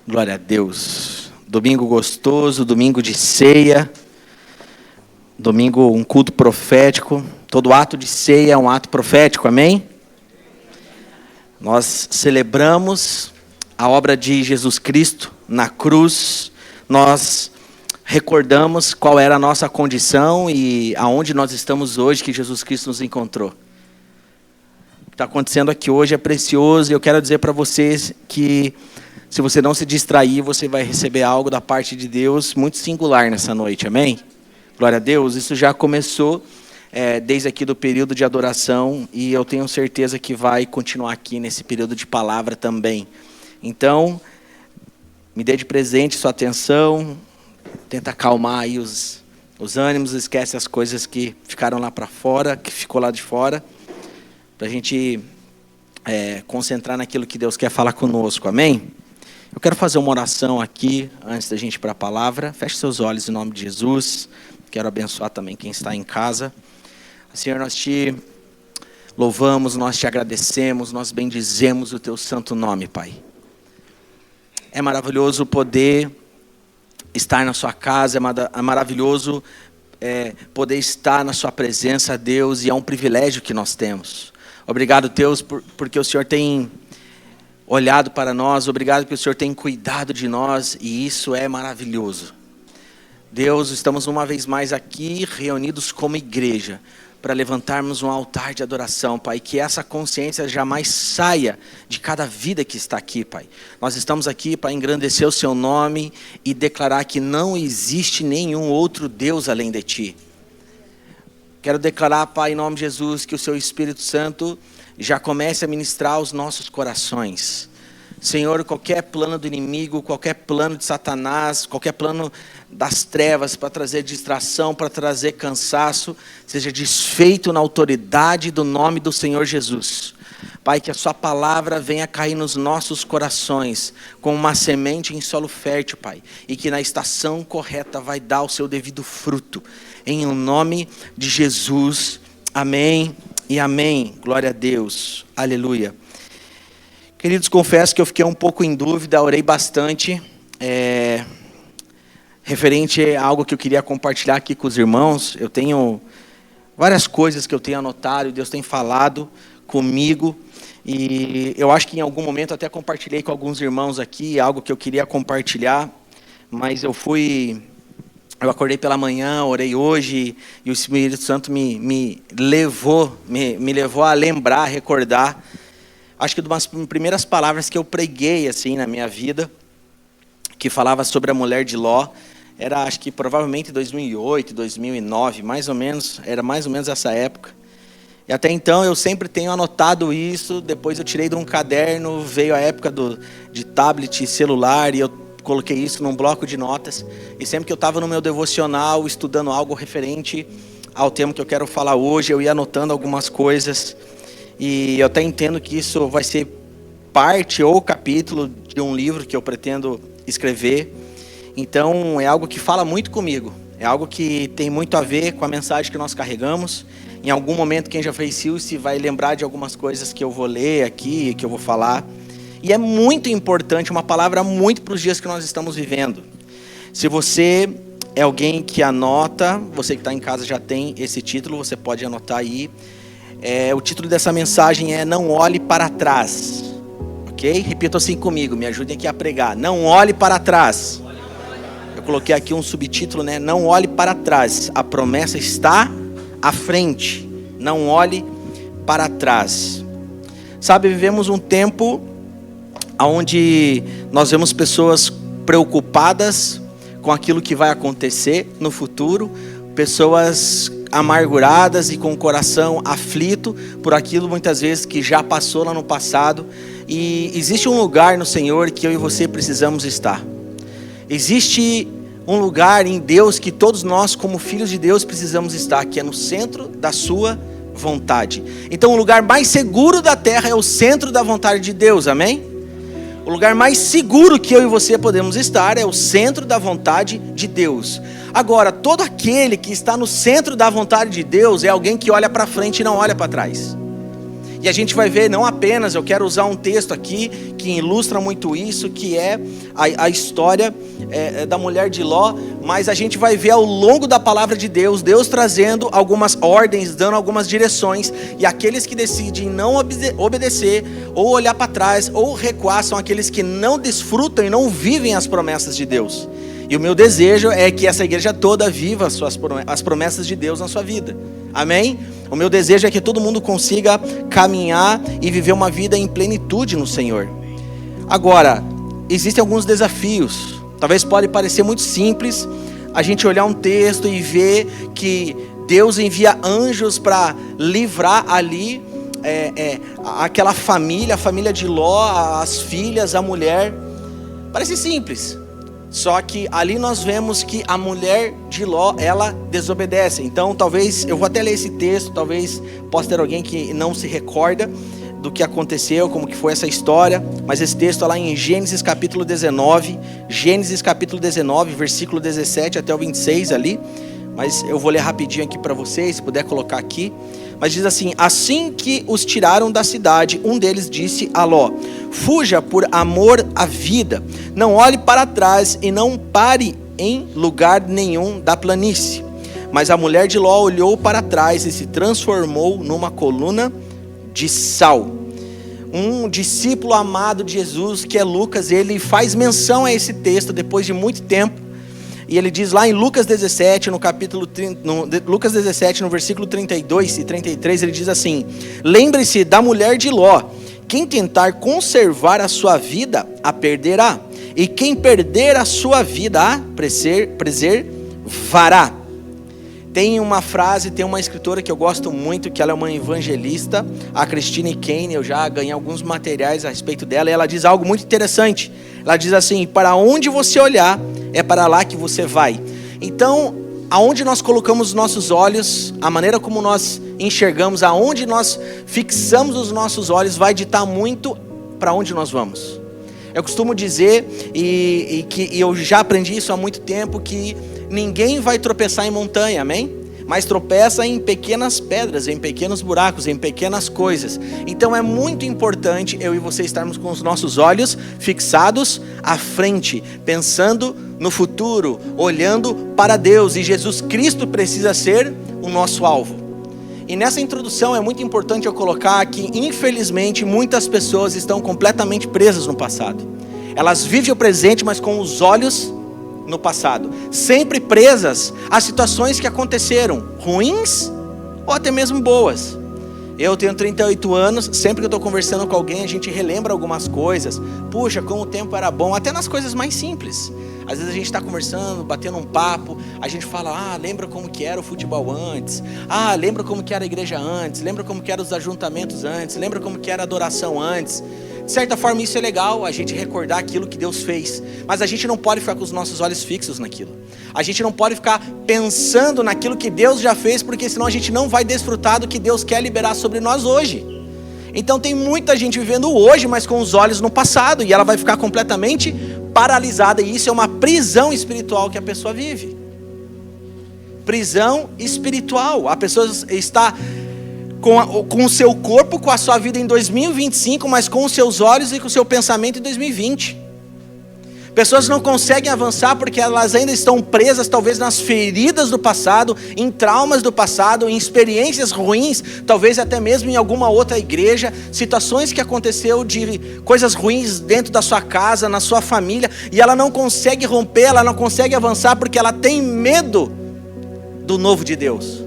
Glória a Deus. Domingo gostoso, domingo de ceia, domingo um culto profético. Todo ato de ceia é um ato profético, amém? Nós celebramos a obra de Jesus Cristo na cruz. Nós recordamos qual era a nossa condição e aonde nós estamos hoje que Jesus Cristo nos encontrou. O que está acontecendo aqui hoje é precioso e eu quero dizer para vocês que se você não se distrair, você vai receber algo da parte de Deus muito singular nessa noite, amém? Glória a Deus, isso já começou desde aqui do período de adoração e eu tenho certeza que vai continuar aqui nesse período de palavra também. Então, me dê de presente sua atenção, tenta acalmar aí os ânimos, esquece as coisas que ficaram lá para fora, que ficou lá de fora, para a gente concentrar naquilo que Deus quer falar conosco, amém? Eu quero fazer uma oração aqui, antes da gente ir para a palavra. Feche seus olhos em nome de Jesus. Quero abençoar também quem está em casa. Senhor, nós te louvamos, nós te agradecemos, nós bendizemos o teu santo nome, Pai. É maravilhoso poder estar na sua casa, é maravilhoso poder estar na sua presença, Deus, e é um privilégio que nós temos. Obrigado, Deus, porque o Senhor tem olhado para nós, obrigado que o Senhor tem cuidado de nós, e isso é maravilhoso. Deus, estamos uma vez mais aqui, reunidos como igreja, para levantarmos um altar de adoração, Pai, que essa consciência jamais saia de cada vida que está aqui, Pai. Nós estamos aqui para engrandecer o Seu nome e declarar que não existe nenhum outro Deus além de Ti. Quero declarar, Pai, em nome de Jesus, que o Seu Espírito Santo já comece a ministrar os nossos corações. Senhor, qualquer plano do inimigo, qualquer plano de Satanás, qualquer plano das trevas para trazer distração, para trazer cansaço, seja desfeito na autoridade do nome do Senhor Jesus. Pai, que a Sua palavra venha cair nos nossos corações, como uma semente em solo fértil, Pai, e que na estação correta vai dar o seu devido fruto. Em nome de Jesus, amém e amém. Glória a Deus, aleluia. Queridos, confesso que eu fiquei um pouco em dúvida, orei bastante, referente a algo que eu queria compartilhar aqui com os irmãos. Eu tenho várias coisas que eu tenho anotado, e Deus tem falado comigo, e eu acho que em algum momento até compartilhei com alguns irmãos aqui, algo que eu queria compartilhar, mas eu acordei pela manhã, orei hoje, e o Espírito Santo me levou a lembrar, a recordar, acho que de umas primeiras palavras que eu preguei assim na minha vida, que falava sobre a mulher de Ló. Era, acho que provavelmente 2008, 2009, era mais ou menos essa época. E até então eu sempre tenho anotado isso, depois eu tirei de um caderno, veio a época de tablet, celular, e eu coloquei isso num bloco de notas. E sempre que eu estava no meu devocional, estudando algo referente ao tema que eu quero falar hoje, eu ia anotando algumas coisas. E eu até entendo que isso vai ser parte ou capítulo de um livro que eu pretendo escrever. Então é algo que fala muito comigo. É algo que tem muito a ver com a mensagem que nós carregamos. Em algum momento quem já fez Silce vai lembrar de algumas coisas que eu vou ler aqui, que eu vou falar. E é muito importante, uma palavra muito para os dias que nós estamos vivendo. Se você é alguém que anota, você que está em casa já tem esse título, você pode anotar aí. O título dessa mensagem é Não Olhe para Trás, ok? Repita assim comigo, me ajudem aqui a pregar. Não olhe para trás. Eu coloquei aqui um subtítulo, né? Não olhe para trás, a promessa está à frente. Não olhe para trás. Sabe, vivemos um tempo onde nós vemos pessoas preocupadas com aquilo que vai acontecer no futuro, pessoas amarguradas e com o coração aflito por aquilo muitas vezes que já passou lá no passado. E existe um lugar no Senhor que eu e você precisamos estar. Existe um lugar em Deus que todos nós como filhos de Deus precisamos estar, que é no centro da sua vontade. Então o lugar mais seguro da terra é o centro da vontade de Deus, amém? O lugar mais seguro que eu e você podemos estar é o centro da vontade de Deus. Agora, todo aquele que está no centro da vontade de Deus é alguém que olha para frente e não olha para trás. E a gente vai ver, não apenas, eu quero usar um texto aqui que ilustra muito isso, que é a história da mulher de Ló, mas a gente vai ver ao longo da palavra de Deus, Deus trazendo algumas ordens, dando algumas direções, e aqueles que decidem não obedecer, ou olhar para trás, ou recuar, são aqueles que não desfrutam e não vivem as promessas de Deus. E o meu desejo é que essa igreja toda viva as promessas de Deus na sua vida. Amém? O meu desejo é que todo mundo consiga caminhar e viver uma vida em plenitude no Senhor. Agora, existem alguns desafios. Talvez pode parecer muito simples a gente olhar um texto e ver que Deus envia anjos para livrar ali aquela família, a família de Ló, as filhas, a mulher. Parece simples. Só que ali nós vemos que a mulher de Ló, ela desobedece. Então talvez, eu vou até ler esse texto, talvez possa ter alguém que não se recorda do que aconteceu, como que foi essa história. Mas esse texto está lá em Gênesis capítulo 19, versículo 17 até o 26 ali. Mas eu vou ler rapidinho aqui para vocês, se puder colocar aqui. Mas diz assim: assim que os tiraram da cidade, um deles disse a Ló: fuja por amor à vida, não olhe para trás e não pare em lugar nenhum da planície. Mas a mulher de Ló olhou para trás e se transformou numa coluna de sal. Um discípulo amado de Jesus, que é Lucas, ele faz menção a esse texto depois de muito tempo. E ele diz lá em Lucas 17, Lucas 17, no versículo 32 e 33, ele diz assim: lembre-se da mulher de Ló, quem tentar conservar a sua vida, a perderá, e quem perder a sua vida, a preservará. Tem uma frase, tem uma escritora que eu gosto muito, que ela é uma evangelista, a Christine Caine. Eu já ganhei alguns materiais a respeito dela, e ela diz algo muito interessante. Ela diz assim: para onde você olhar, é para lá que você vai. Então, aonde nós colocamos os nossos olhos, a maneira como nós enxergamos, aonde nós fixamos os nossos olhos, vai ditar muito para onde nós vamos. Eu costumo dizer, e eu já aprendi isso há muito tempo, que ninguém vai tropeçar em montanha, amém? Mas tropeça em pequenas pedras, em pequenos buracos, em pequenas coisas. Então é muito importante eu e você estarmos com os nossos olhos fixados à frente, pensando no futuro, olhando para Deus. E Jesus Cristo precisa ser o nosso alvo. E nessa introdução é muito importante eu colocar que, infelizmente, muitas pessoas estão completamente presas no passado. Elas vivem o presente, mas com os olhos no passado, sempre presas a situações que aconteceram, ruins ou até mesmo boas. Eu tenho 38 anos, sempre que eu estou conversando com alguém, a gente relembra algumas coisas. Puxa, como o tempo era bom, até nas coisas mais simples. Às vezes a gente está conversando, batendo um papo, a gente fala: lembra como que era o futebol antes? Lembra como que era a igreja antes? Lembra como que eram os ajuntamentos antes? Lembra como que era a adoração antes? De certa forma isso é legal, a gente recordar aquilo que Deus fez. Mas a gente não pode ficar com os nossos olhos fixos naquilo. A gente não pode ficar pensando naquilo que Deus já fez, porque senão a gente não vai desfrutar do que Deus quer liberar sobre nós hoje. Então tem muita gente vivendo hoje, mas com os olhos no passado, e ela vai ficar completamente paralisada. E isso é uma prisão espiritual que a pessoa vive. Prisão espiritual. A pessoa está com o seu corpo, com a sua vida em 2025, mas com os seus olhos e com o seu pensamento em 2020. Pessoas não conseguem avançar porque elas ainda estão presas talvez nas feridas do passado, em traumas do passado, em experiências ruins, talvez até mesmo em alguma outra igreja, situações que aconteceu de coisas ruins dentro da sua casa, na sua família, e ela não consegue romper, ela não consegue avançar porque ela tem medo do novo de Deus.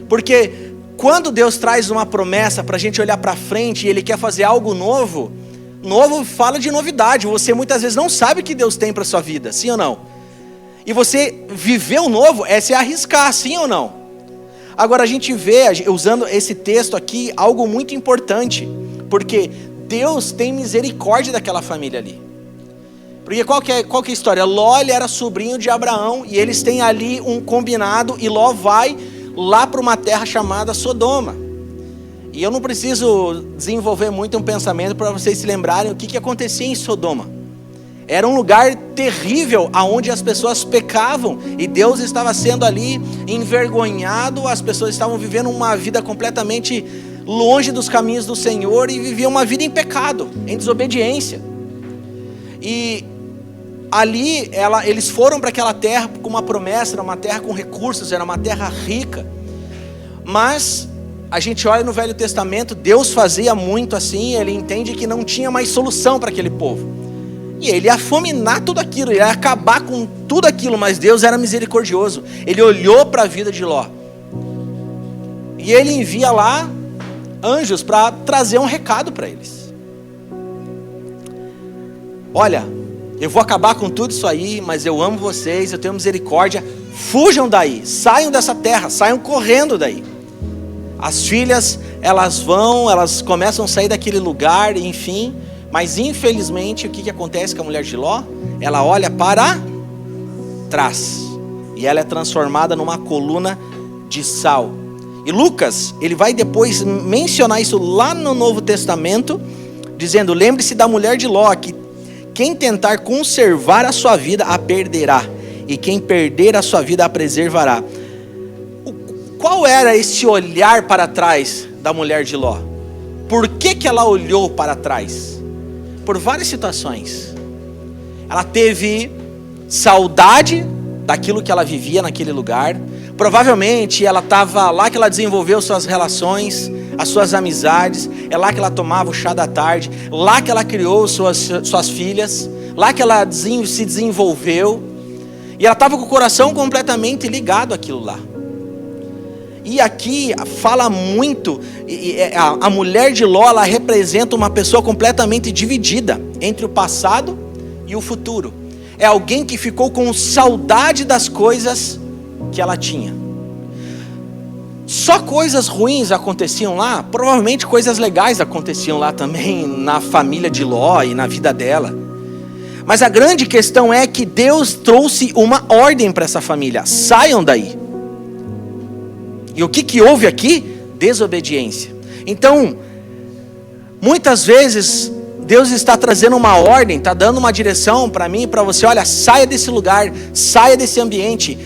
Porque quando Deus traz uma promessa para a gente olhar para frente e Ele quer fazer algo novo, novo fala de novidade. Você muitas vezes não sabe o que Deus tem para a sua vida, sim ou não? E você viver o novo é se arriscar, sim ou não? Agora a gente vê, usando esse texto aqui, algo muito importante. Porque Deus tem misericórdia daquela família ali. Porque qual que é a história? Ló, ele era sobrinho de Abraão, e eles têm ali um combinado, e Ló vai lá para uma terra chamada Sodoma. E eu não preciso desenvolver muito um pensamento para vocês se lembrarem o que acontecia em Sodoma. Era um lugar terrível, onde as pessoas pecavam, e Deus estava sendo ali envergonhado, as pessoas estavam vivendo uma vida completamente longe dos caminhos do Senhor e viviam uma vida em pecado, em desobediência. E ali eles foram para aquela terra com uma promessa, era uma terra com recursos, era uma terra rica. Mas a gente olha no Velho Testamento, Deus fazia muito assim, ele entende que não tinha mais solução para aquele povo. E ele ia afominar tudo aquilo, ele ia acabar com tudo aquilo, mas Deus era misericordioso. Ele olhou para a vida de Ló. E ele envia lá anjos para trazer um recado para eles. Olha, eu vou acabar com tudo isso aí, mas eu amo vocês, eu tenho misericórdia. Fujam daí, saiam dessa terra, saiam correndo daí. As filhas, elas começam a sair daquele lugar, enfim. Mas infelizmente, o que acontece com a mulher de Ló? Ela olha para trás. E ela é transformada numa coluna de sal. E Lucas, ele vai depois mencionar isso lá no Novo Testamento, dizendo: lembre-se da mulher de Ló, que quem tentar conservar a sua vida, a perderá. E quem perder a sua vida, a preservará. Qual era esse olhar para trás da mulher de Ló? Por que ela olhou para trás? Por várias situações. Ela teve saudade daquilo que ela vivia naquele lugar. Provavelmente ela estava lá que ela desenvolveu suas relações, as suas amizades. É lá que ela tomava o chá da tarde. Lá que ela criou suas filhas. Lá que ela se desenvolveu. E ela estava com o coração completamente ligado àquilo lá. E aqui fala muito, a mulher de Ló, ela representa uma pessoa completamente dividida entre o passado e o futuro. É alguém que ficou com saudade das coisas que ela tinha. Só coisas ruins aconteciam lá? Provavelmente coisas legais aconteciam lá também, na família de Ló e na vida dela. Mas a grande questão é que Deus trouxe uma ordem para essa família: saiam daí. E o que houve aqui? Desobediência. Então, muitas vezes, Deus está trazendo uma ordem, está dando uma direção para mim e para você. Olha, saia desse lugar, saia desse ambiente,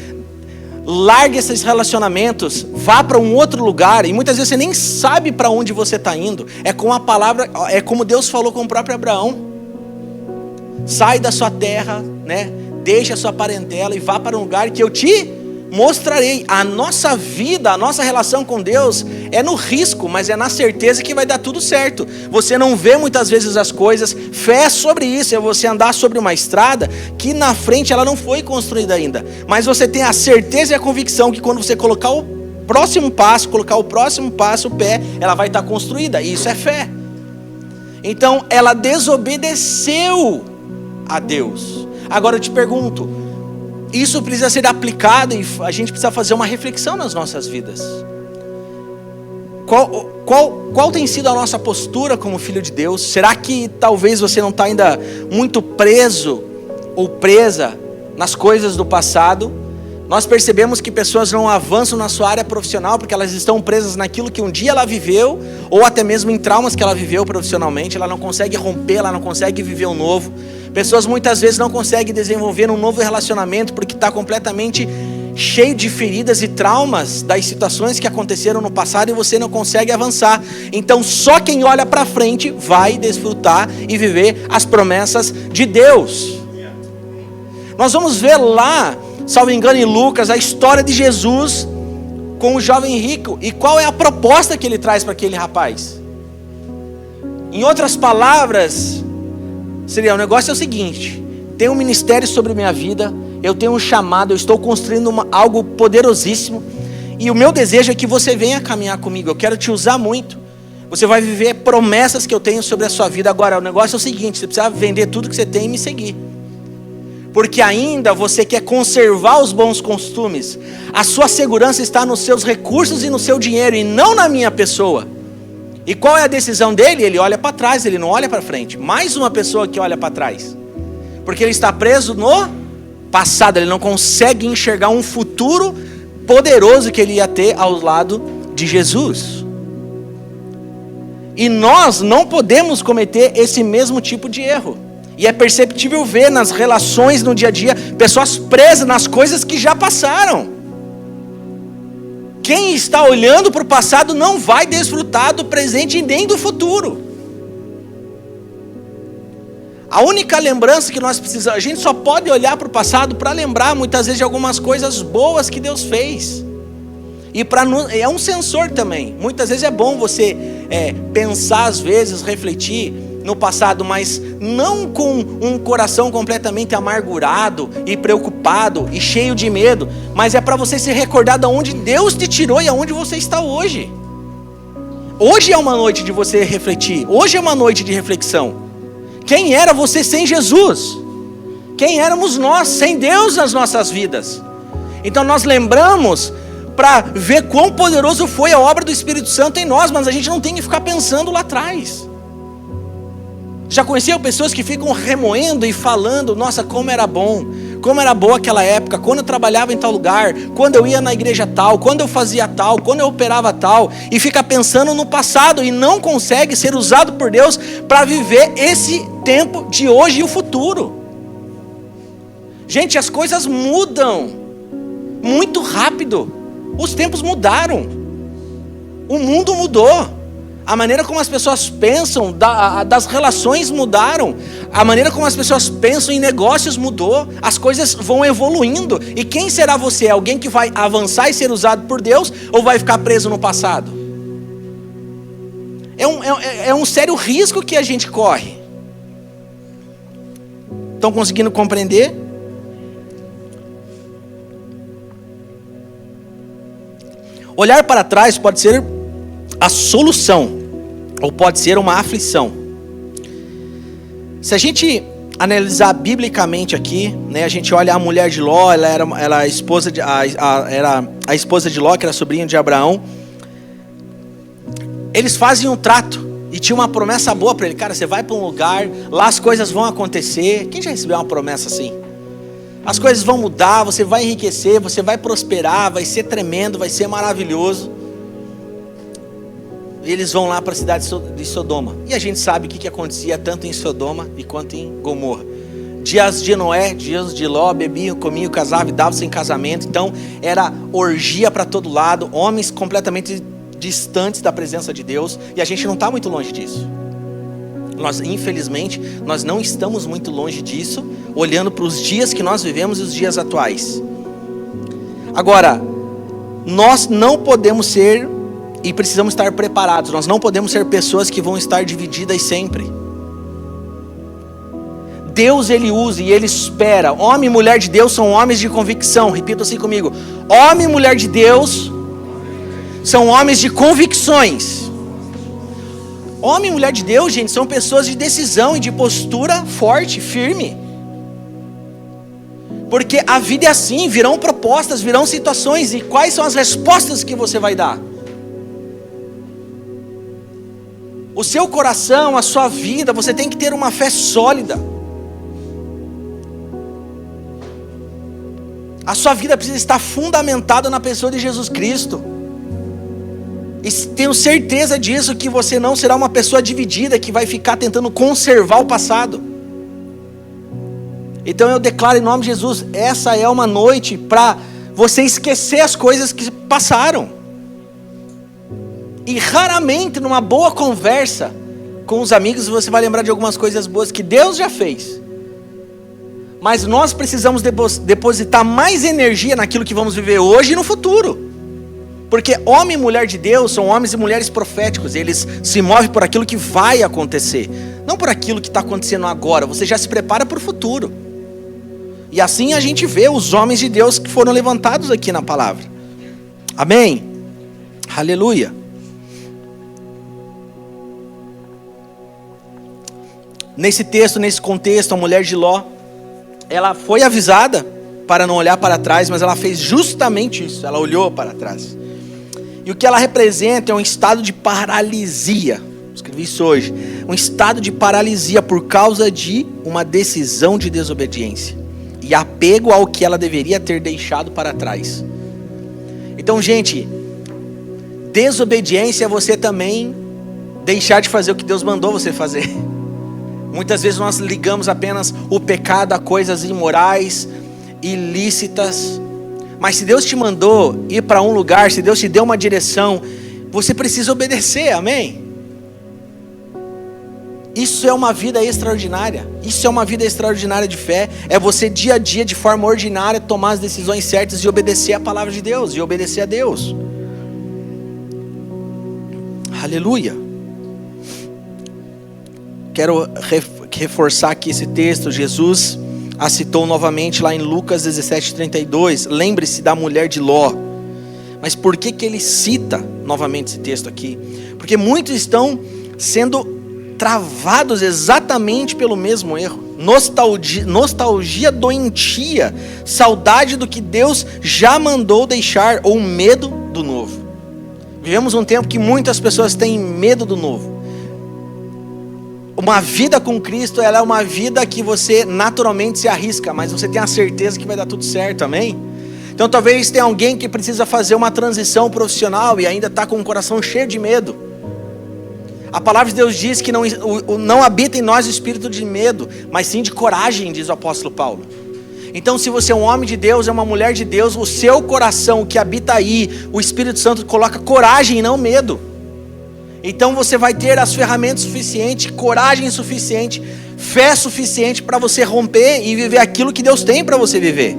largue esses relacionamentos, vá para um outro lugar. E muitas vezes você nem sabe para onde você está indo. É com a palavra, é como Deus falou com o próprio Abraão. Sai da sua terra, né? Deixe a sua parentela e vá para um lugar que eu te mostrarei. A nossa vida, a nossa relação com Deus é no risco, mas é na certeza que vai dar tudo certo. Você não vê muitas vezes as coisas. Fé é sobre isso, é você andar sobre uma estrada que na frente ela não foi construída ainda, mas você tem a certeza e a convicção que quando você colocar o próximo passo, o pé, ela vai estar construída. Isso é fé. Então ela desobedeceu a Deus. Agora eu te pergunto, isso precisa ser aplicado e a gente precisa fazer uma reflexão nas nossas vidas. Qual tem sido a nossa postura como filho de Deus? Será que talvez você não está ainda muito preso ou presa nas coisas do passado? Nós percebemos que pessoas não avançam na sua área profissional porque elas estão presas naquilo que um dia ela viveu, ou até mesmo em traumas que ela viveu profissionalmente. Ela não consegue romper, ela não consegue viver um novo. Pessoas muitas vezes não conseguem desenvolver um novo relacionamento porque está completamente cheio de feridas e traumas das situações que aconteceram no passado e você não consegue avançar. Então só quem olha para frente vai desfrutar e viver as promessas de Deus. Nós vamos ver lá, salvo engano em Lucas, a história de Jesus com o jovem rico. E qual é a proposta que ele traz para aquele rapaz? Em outras palavras, o negócio é o seguinte: tem um ministério sobre minha vida, eu tenho um chamado, eu estou construindo algo poderosíssimo, e o meu desejo é que você venha caminhar comigo. Eu quero te usar muito. Você vai viver promessas que eu tenho sobre a sua vida. Agora, o negócio é o seguinte: você precisa vender tudo que você tem e me seguir, porque ainda você quer conservar os bons costumes. A sua segurança está nos seus recursos e no seu dinheiro, e não na minha pessoa. E qual é a decisão dele? Ele olha para trás, ele não olha para frente. Mais uma pessoa que olha para trás, porque ele está preso no passado. Ele não consegue enxergar um futuro poderoso que ele ia ter ao lado de Jesus. E nós não podemos cometer esse mesmo tipo de erro. E é perceptível ver nas relações no dia a dia pessoas presas nas coisas que já passaram. Quem está olhando para o passado não vai desfrutar do presente e nem do futuro. A única lembrança que nós precisamos, a gente só pode olhar para o passado para lembrar muitas vezes de algumas coisas boas que Deus fez. E é um sensor também. Muitas vezes é bom você pensar, às vezes, refletir no passado, mas não com um coração completamente amargurado e preocupado e cheio de medo, mas é para você se recordar de onde Deus te tirou e aonde você está hoje. Hoje é uma noite de você refletir, hoje é uma noite de reflexão. Quem era você sem Jesus? Quem éramos nós sem Deus nas nossas vidas? Então nós lembramos para ver quão poderoso foi a obra do Espírito Santo em nós, mas a gente não tem que ficar pensando lá atrás. Já conheceu pessoas que ficam remoendo e falando, nossa, como era bom, como era boa aquela época, quando eu trabalhava em tal lugar, quando eu ia na igreja tal, quando eu fazia tal, quando eu operava tal, e fica pensando no passado e não consegue ser usado por Deus para viver esse tempo de hoje e o futuro. Gente, as coisas mudam muito rápido, os tempos mudaram, o mundo mudou. A maneira como as pessoas pensam das relações mudaram. A maneira como as pessoas pensam em negócios mudou. As coisas vão evoluindo. E quem será você? Alguém que vai avançar e ser usado por Deus? Ou vai ficar preso no passado? É um sério risco que a gente corre. Estão conseguindo compreender? Olhar para trás pode ser a solução, ou pode ser uma aflição. Se a gente analisar biblicamente aqui, né, a gente olha a mulher de Ló, ela era a esposa era a esposa de Ló, que era sobrinha de Abraão. Eles fazem um trato e tinha uma promessa boa para ele. Cara, você vai para um lugar, lá as coisas vão acontecer. Quem já recebeu uma promessa assim? As coisas vão mudar, você vai enriquecer, você vai prosperar, vai ser tremendo, vai ser maravilhoso. Eles vão lá para a cidade de Sodoma. E a gente sabe o que acontecia tanto em Sodoma e quanto em Gomorra. Dias de Noé, dias de Ló, bebiam, comiam, casavam e davam-se em casamento. Então era orgia para todo lado, homens completamente distantes da presença de Deus. E a gente não está muito longe disso. Infelizmente, nós não estamos muito longe disso, olhando para os dias que nós vivemos e os dias atuais. Agora, nós não podemos ser e precisamos estar preparados. Nós não podemos ser pessoas que vão estar divididas sempre. Deus, Ele usa e Ele espera. Homem e mulher de Deus são homens de convicção. Repita assim comigo. Homem e mulher de Deus são homens de convicções. Homem e mulher de Deus, gente, são pessoas de decisão e de postura forte, firme. Porque a vida é assim, virão propostas, virão situações. E quais são as respostas que você vai dar? O seu coração, a sua vida, você tem que ter uma fé sólida. A sua vida precisa estar fundamentada na pessoa de Jesus Cristo. E tenho certeza disso, que você não será uma pessoa dividida, que vai ficar tentando conservar o passado. Então eu declaro em nome de Jesus, essa é uma noite para você esquecer as coisas que passaram. E raramente numa boa conversa com os amigos você vai lembrar de algumas coisas boas que Deus já fez. Mas nós precisamos depositar mais energia naquilo que vamos viver hoje e no futuro. Porque homem e mulher de Deus são homens e mulheres proféticos. Eles se movem por aquilo que vai acontecer, não por aquilo que está acontecendo agora. Você já se prepara para o futuro. E assim a gente vê os homens de Deus que foram levantados aqui na palavra. Amém? Aleluia. Nesse texto, nesse contexto, a mulher de Ló, ela foi avisada para não olhar para trás, mas ela fez justamente isso, ela olhou para trás. E o que ela representa é um estado de paralisia, escrevi isso hoje, um estado de paralisia por causa de uma decisão de desobediência e apego ao que ela deveria ter deixado para trás. Então, gente, desobediência é você também deixar de fazer o que Deus mandou você fazer. Muitas vezes nós ligamos apenas o pecado a coisas imorais, ilícitas, Mas se Deus te mandou ir para um lugar, se Deus te deu uma direção, você precisa obedecer, amém? Isso é uma vida extraordinária. Isso é uma vida extraordinária de fé. É você dia a dia, de forma ordinária, tomar as decisões certas e obedecer a palavra de Deus, e obedecer a Deus. Aleluia. Quero reforçar aqui esse texto. Jesus a citou novamente lá em Lucas 17:32. Lembre-se da mulher de Ló. Mas por que ele cita novamente esse texto aqui? Porque muitos estão sendo travados exatamente pelo mesmo erro. Nostalgia doentia, saudade do que Deus já mandou deixar, ou medo do novo. Vivemos um tempo que muitas pessoas têm medo do novo. Uma vida com Cristo, ela é uma vida que você naturalmente se arrisca, mas você tem a certeza que vai dar tudo certo, amém? Então talvez tenha alguém que precisa fazer uma transição profissional e ainda está com o coração cheio de medo. A palavra de Deus diz que não habita em nós o espírito de medo, mas sim de coragem, diz o apóstolo Paulo. Então se você é um homem de Deus, é uma mulher de Deus, o seu coração que habita aí, o Espírito Santo coloca coragem e não medo. Então você vai ter as ferramentas suficientes, coragem suficiente, fé suficiente para você romper e viver aquilo que Deus tem para você viver.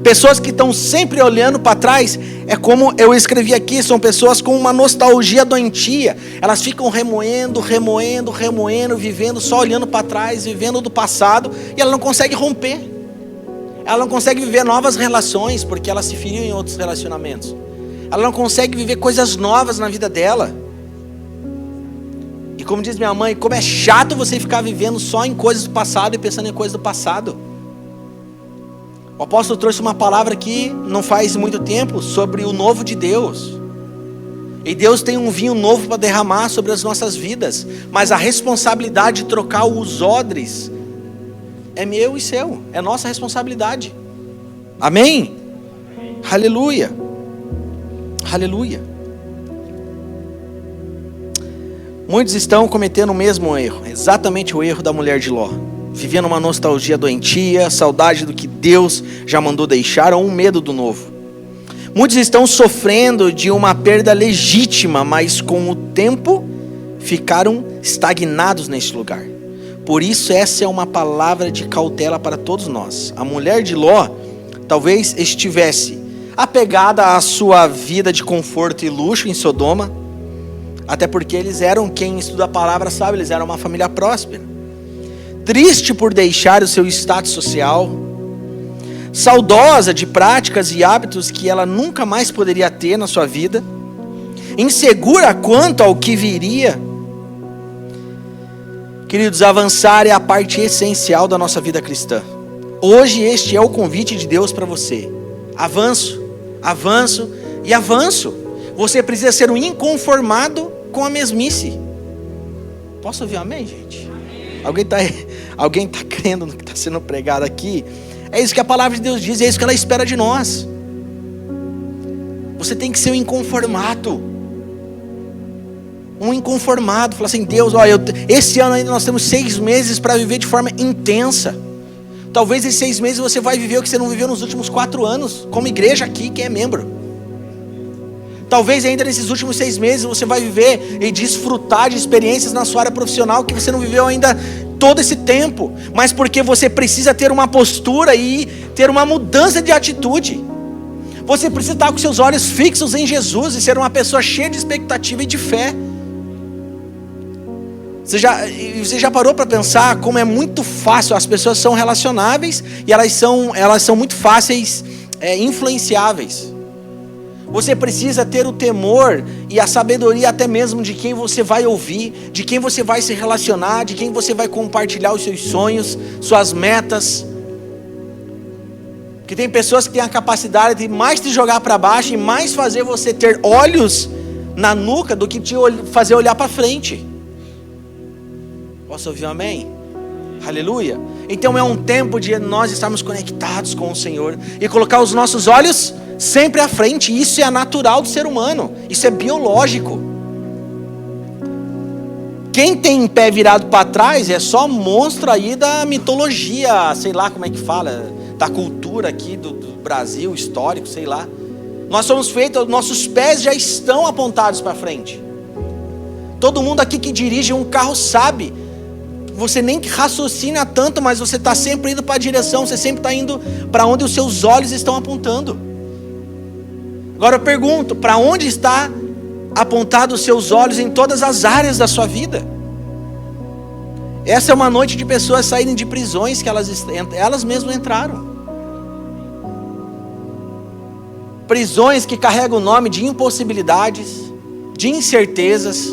Pessoas que estão sempre olhando para trás, é como eu escrevi aqui, são pessoas com uma nostalgia doentia. Elas ficam remoendo, vivendo, só olhando para trás, vivendo do passado, e ela não consegue romper. Ela não consegue viver novas relações, porque ela se feriu em outros relacionamentos. Ela não consegue viver coisas novas na vida dela. E como diz minha mãe, como é chato você ficar vivendo só em coisas do passado e pensando em coisas do passado. O apóstolo trouxe uma palavra aqui, não faz muito tempo, sobre o novo de Deus. E Deus tem um vinho novo para derramar sobre as nossas vidas. Mas a responsabilidade de trocar os odres é meu e seu. É nossa responsabilidade. Amém? Aleluia. Aleluia. Muitos estão cometendo o mesmo erro. Exatamente o erro da mulher de Ló. Vivendo uma nostalgia doentia, saudade do que Deus já mandou deixar, ou um medo do novo. Muitos estão sofrendo de uma perda legítima, mas com o tempo ficaram estagnados neste lugar. Por isso essa é uma palavra de cautela para todos nós. A mulher de Ló talvez estivesse apegada à sua vida de conforto e luxo em Sodoma, até porque eles eram, quem estuda a palavra sabe, eles eram uma família próspera. Triste por deixar o seu status social, saudosa de práticas e hábitos que ela nunca mais poderia ter na sua vida, insegura quanto ao que viria. Queridos, avançar é a parte essencial da nossa vida cristã. Hoje este é o convite de Deus para você. Avanço, avanço e avanço. Você precisa ser um inconformado com a mesmice. Posso ouvir um amém, gente? Alguém está crendo no que está sendo pregado aqui? É isso que a palavra de Deus diz, é isso que ela espera de nós. Você tem que ser um inconformado. Um inconformado. Falar assim, Deus, olha, esse ano ainda nós temos 6 meses para viver de forma intensa. Talvez esses 6 meses você vai viver o que você não viveu nos últimos 4 anos, como igreja aqui, quem é membro. Talvez ainda nesses últimos 6 meses você vai viver e desfrutar de experiências na sua área profissional que você não viveu ainda todo esse tempo. Mas porque você precisa ter uma postura e ter uma mudança de atitude. Você precisa estar com seus olhos fixos em Jesus e ser uma pessoa cheia de expectativa e de fé. Você já parou para pensar como é muito fácil, as pessoas são relacionáveis e elas são muito fáceis, influenciáveis. Você precisa ter o temor e a sabedoria até mesmo de quem você vai ouvir, de quem você vai se relacionar, de quem você vai compartilhar os seus sonhos, suas metas. Porque tem pessoas que têm a capacidade de mais te jogar para baixo e mais fazer você ter olhos na nuca do que te fazer olhar para frente. Posso ouvir um amém? Aleluia. Então é um tempo de nós estarmos conectados com o Senhor e colocar os nossos olhos sempre à frente. Isso é natural do ser humano, isso é biológico. Quem tem pé virado para trás é só monstro aí da mitologia, sei lá como é que fala, da cultura aqui do Brasil, histórico, sei lá. Nós somos feitos, nossos pés já estão apontados para frente. Todo mundo aqui que dirige um carro sabe. Você nem raciocina tanto, mas você está sempre indo para a direção, você sempre está indo para onde os seus olhos estão apontando. Agora eu pergunto, para onde está apontado os seus olhos em todas as áreas da sua vida? Essa é uma noite de pessoas saírem de prisões que elas mesmas entraram. Prisões que carregam o nome de impossibilidades, de incertezas,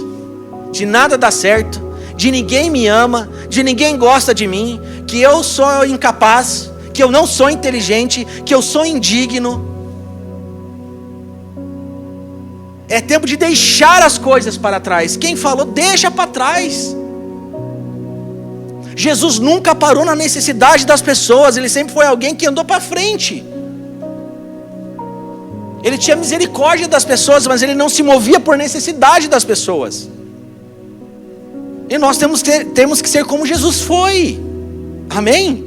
de nada dá certo, de ninguém me ama, de ninguém gosta de mim, que eu sou incapaz, que eu não sou inteligente, que eu sou indigno. É tempo de deixar as coisas para trás. Quem falou, deixa para trás. Jesus nunca parou na necessidade das pessoas, ele sempre foi alguém que andou para frente. Ele tinha misericórdia das pessoas, mas ele não se movia por necessidade das pessoas. E nós temos que ser como Jesus foi. Amém?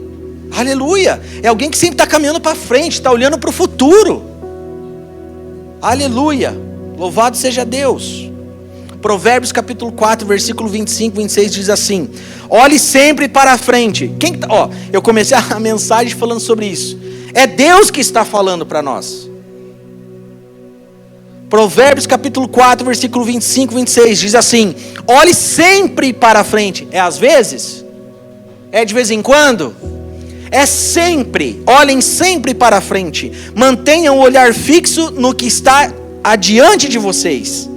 Aleluia. É alguém que sempre está caminhando para frente, está olhando para o futuro. Aleluia. Louvado seja Deus. Provérbios capítulo 4, versículo 25, 26 diz assim: olhe sempre para a frente. Eu comecei a mensagem falando sobre isso. É Deus que está falando para nós. Provérbios capítulo 4, versículo 25, 26 diz assim: olhe sempre para a frente. É às vezes? É de vez em quando? É sempre. Olhem sempre para a frente. Mantenham o olhar fixo no que está adiante de vocês.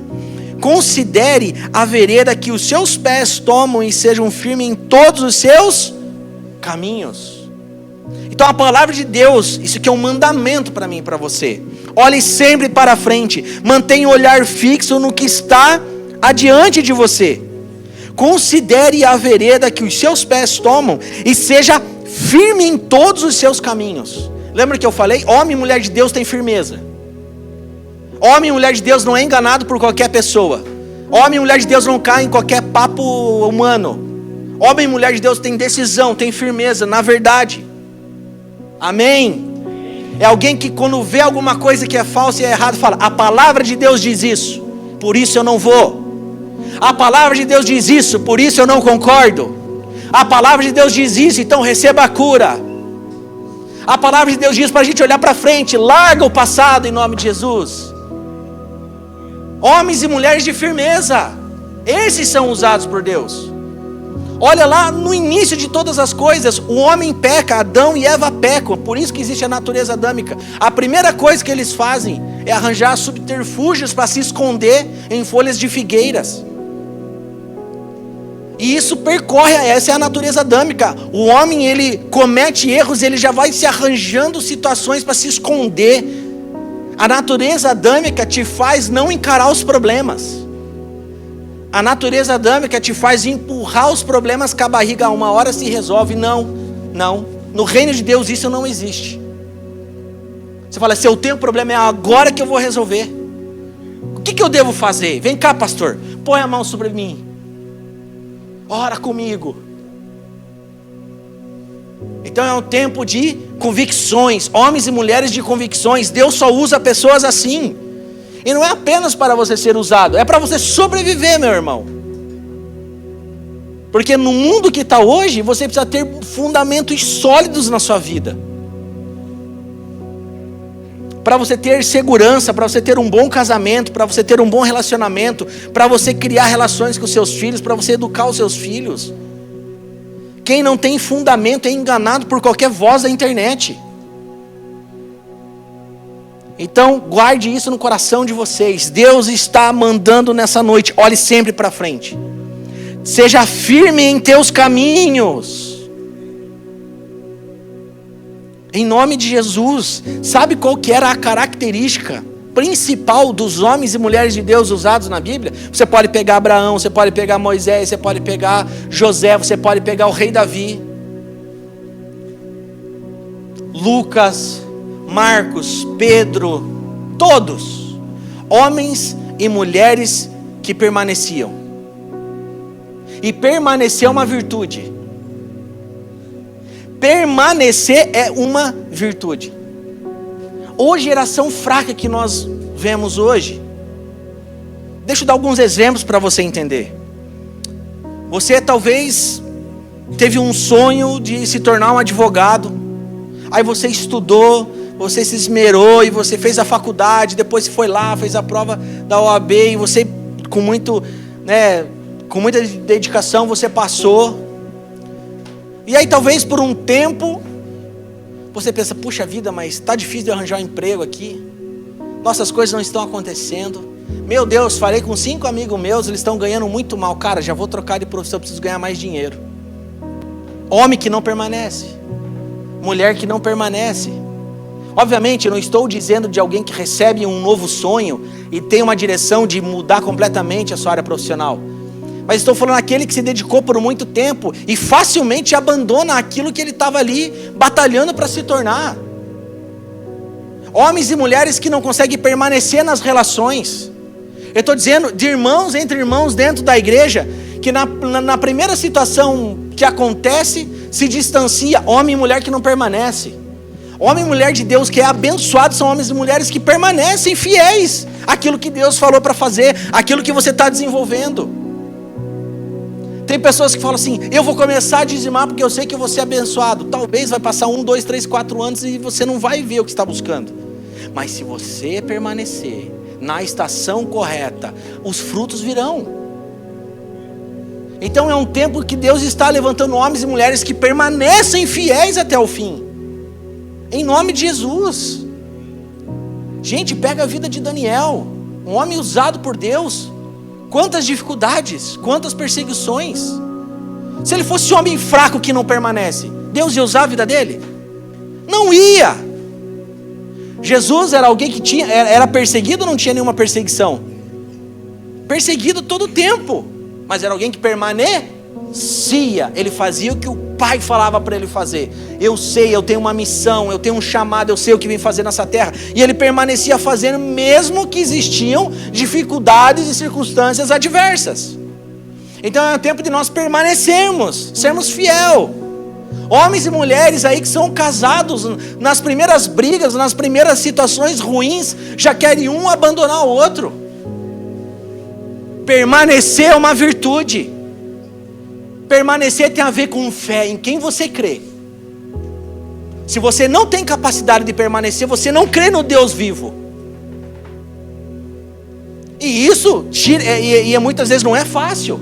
Considere a vereda que os seus pés tomam e sejam firmes em todos os seus caminhos. Então a palavra de Deus, isso aqui é um mandamento para mim e para você. Olhe sempre para a frente, mantenha o olhar fixo no que está adiante de você. Considere a vereda que os seus pés tomam e seja firme em todos os seus caminhos. Lembra que eu falei? Homem e mulher de Deus tem firmeza. Homem e mulher de Deus não é enganado por qualquer pessoa. Homem e mulher de Deus não cai em qualquer papo humano. Homem e mulher de Deus tem decisão, tem firmeza na verdade. Amém? É alguém que quando vê alguma coisa que é falsa e é errada, fala: a palavra de Deus diz isso, por isso eu não vou. A palavra de Deus diz isso, por isso eu não concordo. A palavra de Deus diz isso, então receba a cura. A palavra de Deus diz para a gente olhar para frente, larga o passado em nome de Jesus. Homens e mulheres de firmeza, esses são usados por Deus. Olha lá no início de todas as coisas, o homem peca, Adão e Eva pecam, por isso que existe a natureza adâmica. A primeira coisa que eles fazem é arranjar subterfúgios para se esconder em folhas de figueiras. E isso percorre, essa é a natureza adâmica. O homem, ele comete erros, ele já vai se arranjando situações para se esconder. A natureza adâmica te faz não encarar os problemas. A natureza adâmica te faz empurrar os problemas com a barriga, uma hora se resolve. Não. No reino de Deus isso não existe. Você fala: se eu tenho problema, é agora que eu vou resolver. O que eu devo fazer? Vem cá, pastor, põe a mão sobre mim. Ora comigo. Então é um tempo de convicções, homens e mulheres de convicções. Deus só usa pessoas assim. E não é apenas para você ser usado, é para você sobreviver, meu irmão. Porque no mundo que está hoje, você precisa ter fundamentos sólidos na sua vida. Para você ter segurança, para você ter um bom casamento, para você ter um bom relacionamento, para você criar relações com os seus filhos, para você educar os seus filhos. Quem não tem fundamento é enganado por qualquer voz da internet. Então guarde isso no coração de vocês. Deus está mandando nessa noite: olhe sempre para frente. Seja firme em teus caminhos. Em nome de Jesus. Sabe qual que era a característica principal dos homens e mulheres de Deus usados na Bíblia? Você pode pegar Abraão, você pode pegar Moisés, você pode pegar José, você pode pegar o rei Davi, Lucas, Marcos, Pedro, todos homens e mulheres que permaneciam. E permanecer é uma virtude. Permanecer é uma virtude. Ô geração fraca que nós vemos hoje. Deixa eu dar alguns exemplos para você entender. Você talvez teve um sonho de se tornar um advogado. Aí você estudou, você se esmerou e você fez a faculdade. Depois você foi lá, fez a prova da OAB e você com muita dedicação você passou. E aí talvez por um tempo você pensa, puxa vida, mas está difícil de arranjar um emprego aqui. Nossas coisas não estão acontecendo. Meu Deus, falei com 5 amigos meus, eles estão ganhando muito mal. Cara, já vou trocar de profissão, eu preciso ganhar mais dinheiro. Homem que não permanece. Mulher que não permanece. Obviamente, eu não estou dizendo de alguém que recebe um novo sonho e tem uma direção de mudar completamente a sua área profissional. Mas estou falando aquele que se dedicou por muito tempo e facilmente abandona aquilo que ele estava ali batalhando para se tornar. Homens e mulheres que não conseguem permanecer nas relações. Eu estou dizendo de irmãos entre irmãos dentro da igreja, que na primeira situação que acontece, se distancia. Homem e mulher que não permanece. Homem e mulher de Deus que é abençoado são homens e mulheres que permanecem fiéis àquilo que Deus falou para fazer, àquilo que você está desenvolvendo. Tem pessoas que falam assim, eu vou começar a dizimar porque eu sei que eu vou ser abençoado. Talvez vai passar 1, 2, 3, 4 anos e você não vai ver o que está buscando. Mas se você permanecer na estação correta, os frutos virão. Então é um tempo que Deus está levantando homens e mulheres que permanecem fiéis até o fim. Em nome de Jesus. Gente, pega a vida de Daniel, um homem usado por Deus. Quantas dificuldades, quantas perseguições. Se ele fosse um homem fraco que não permanece, Deus ia usar a vida dele? Não ia. Jesus era alguém que era perseguido ou não tinha nenhuma perseguição? Perseguido todo o tempo, mas era alguém que permanecia. Ele fazia o que o Pai falava para ele fazer. Eu sei, eu tenho uma missão, eu tenho um chamado, eu sei o que vim fazer nessa terra. E ele permanecia fazendo, mesmo que existiam dificuldades e circunstâncias adversas. Então é o tempo de nós permanecermos, sermos fiel. Homens e mulheres aí que são casados, nas primeiras brigas, nas primeiras situações ruins, já querem um abandonar o outro. Permanecer é uma virtude. Permanecer tem a ver com fé em quem você crê. Se você não tem capacidade de permanecer, você não crê no Deus vivo. E isso muitas vezes não é fácil.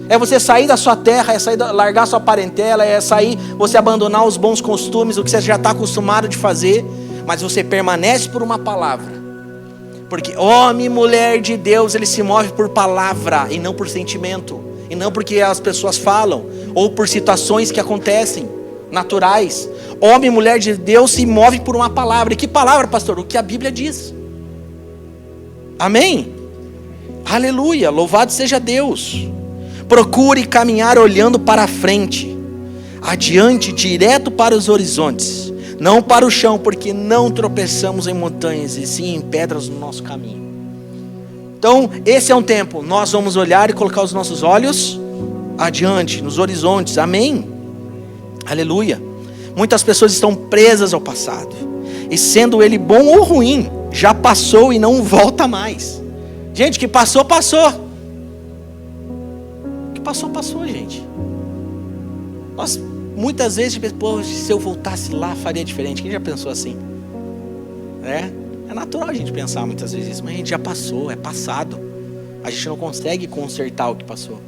É você sair da sua terra, largar sua parentela, é sair, você abandonar os bons costumes, o que você já está acostumado de fazer. Mas você permanece por uma palavra. Porque homem e mulher de Deus, ele se move por palavra e não por sentimento. E não porque as pessoas falam, ou por situações que acontecem, naturais. Homem e mulher de Deus se move por uma palavra. E que palavra, pastor? O que a Bíblia diz. Amém? Aleluia, louvado seja Deus. Procure caminhar olhando para a frente, adiante, direto para os horizontes, não para o chão, porque não tropeçamos em montanhas, e sim em pedras no nosso caminho. Então, esse é um tempo, nós vamos olhar e colocar os nossos olhos adiante, nos horizontes, amém? Aleluia. Muitas pessoas estão presas ao passado, e sendo ele bom ou ruim, já passou e não volta mais. Gente, que passou, passou. Que passou, passou, gente. Nós, muitas vezes, pensamos, se eu voltasse lá, faria diferente. Quem já pensou assim? É natural a gente pensar muitas vezes isso, mas a gente já passou, é passado. A gente não consegue consertar o que passou.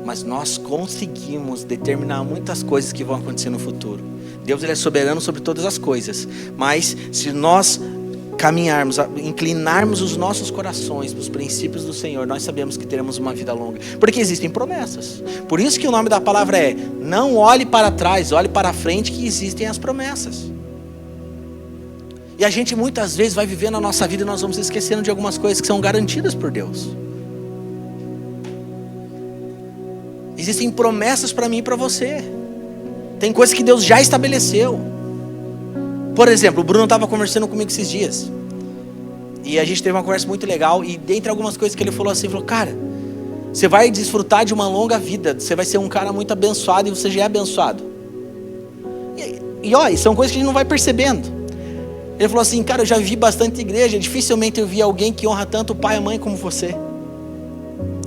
Mas nós conseguimos determinar muitas coisas que vão acontecer no futuro. Deus, ele é soberano sobre todas as coisas. Mas se nós caminharmos, inclinarmos os nossos corações para os princípios do Senhor, nós sabemos que teremos uma vida longa. Porque existem promessas. Por isso que o nome da palavra é: não olhe para trás, olhe para frente, que existem as promessas. E a gente muitas vezes vai vivendo a nossa vida e nós vamos esquecendo de algumas coisas que são garantidas por Deus. Existem promessas para mim e para você. Tem coisas que Deus já estabeleceu. Por exemplo, o Bruno estava conversando comigo esses dias. E a gente teve uma conversa muito legal. E dentre algumas coisas que ele falou assim, falou: cara, Você vai desfrutar de uma longa vida. Você vai ser um cara muito abençoado e você já é abençoado. E são coisas que a gente não vai percebendo. Ele falou assim, cara, eu já vi bastante igreja, dificilmente eu vi alguém que honra tanto o pai e a mãe como você.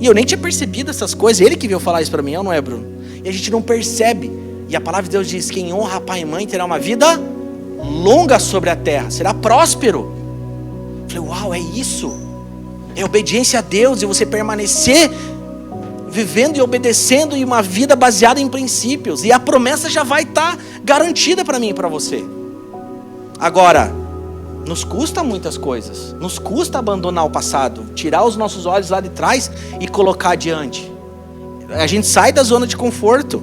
E eu nem tinha percebido essas coisas. Ele que veio falar isso para mim, não é, Bruno? E a gente não percebe. E a palavra de Deus diz, quem honra pai e mãe terá uma vida longa sobre a terra, será próspero. Eu falei, uau, é isso. É obediência a Deus e você permanecer vivendo e obedecendo em uma vida baseada em princípios. E a promessa já vai estar garantida para mim e para você. Agora, nos custa muitas coisas. Nos custa abandonar o passado, tirar os nossos olhos lá de trás e colocar adiante. A gente sai da zona de conforto.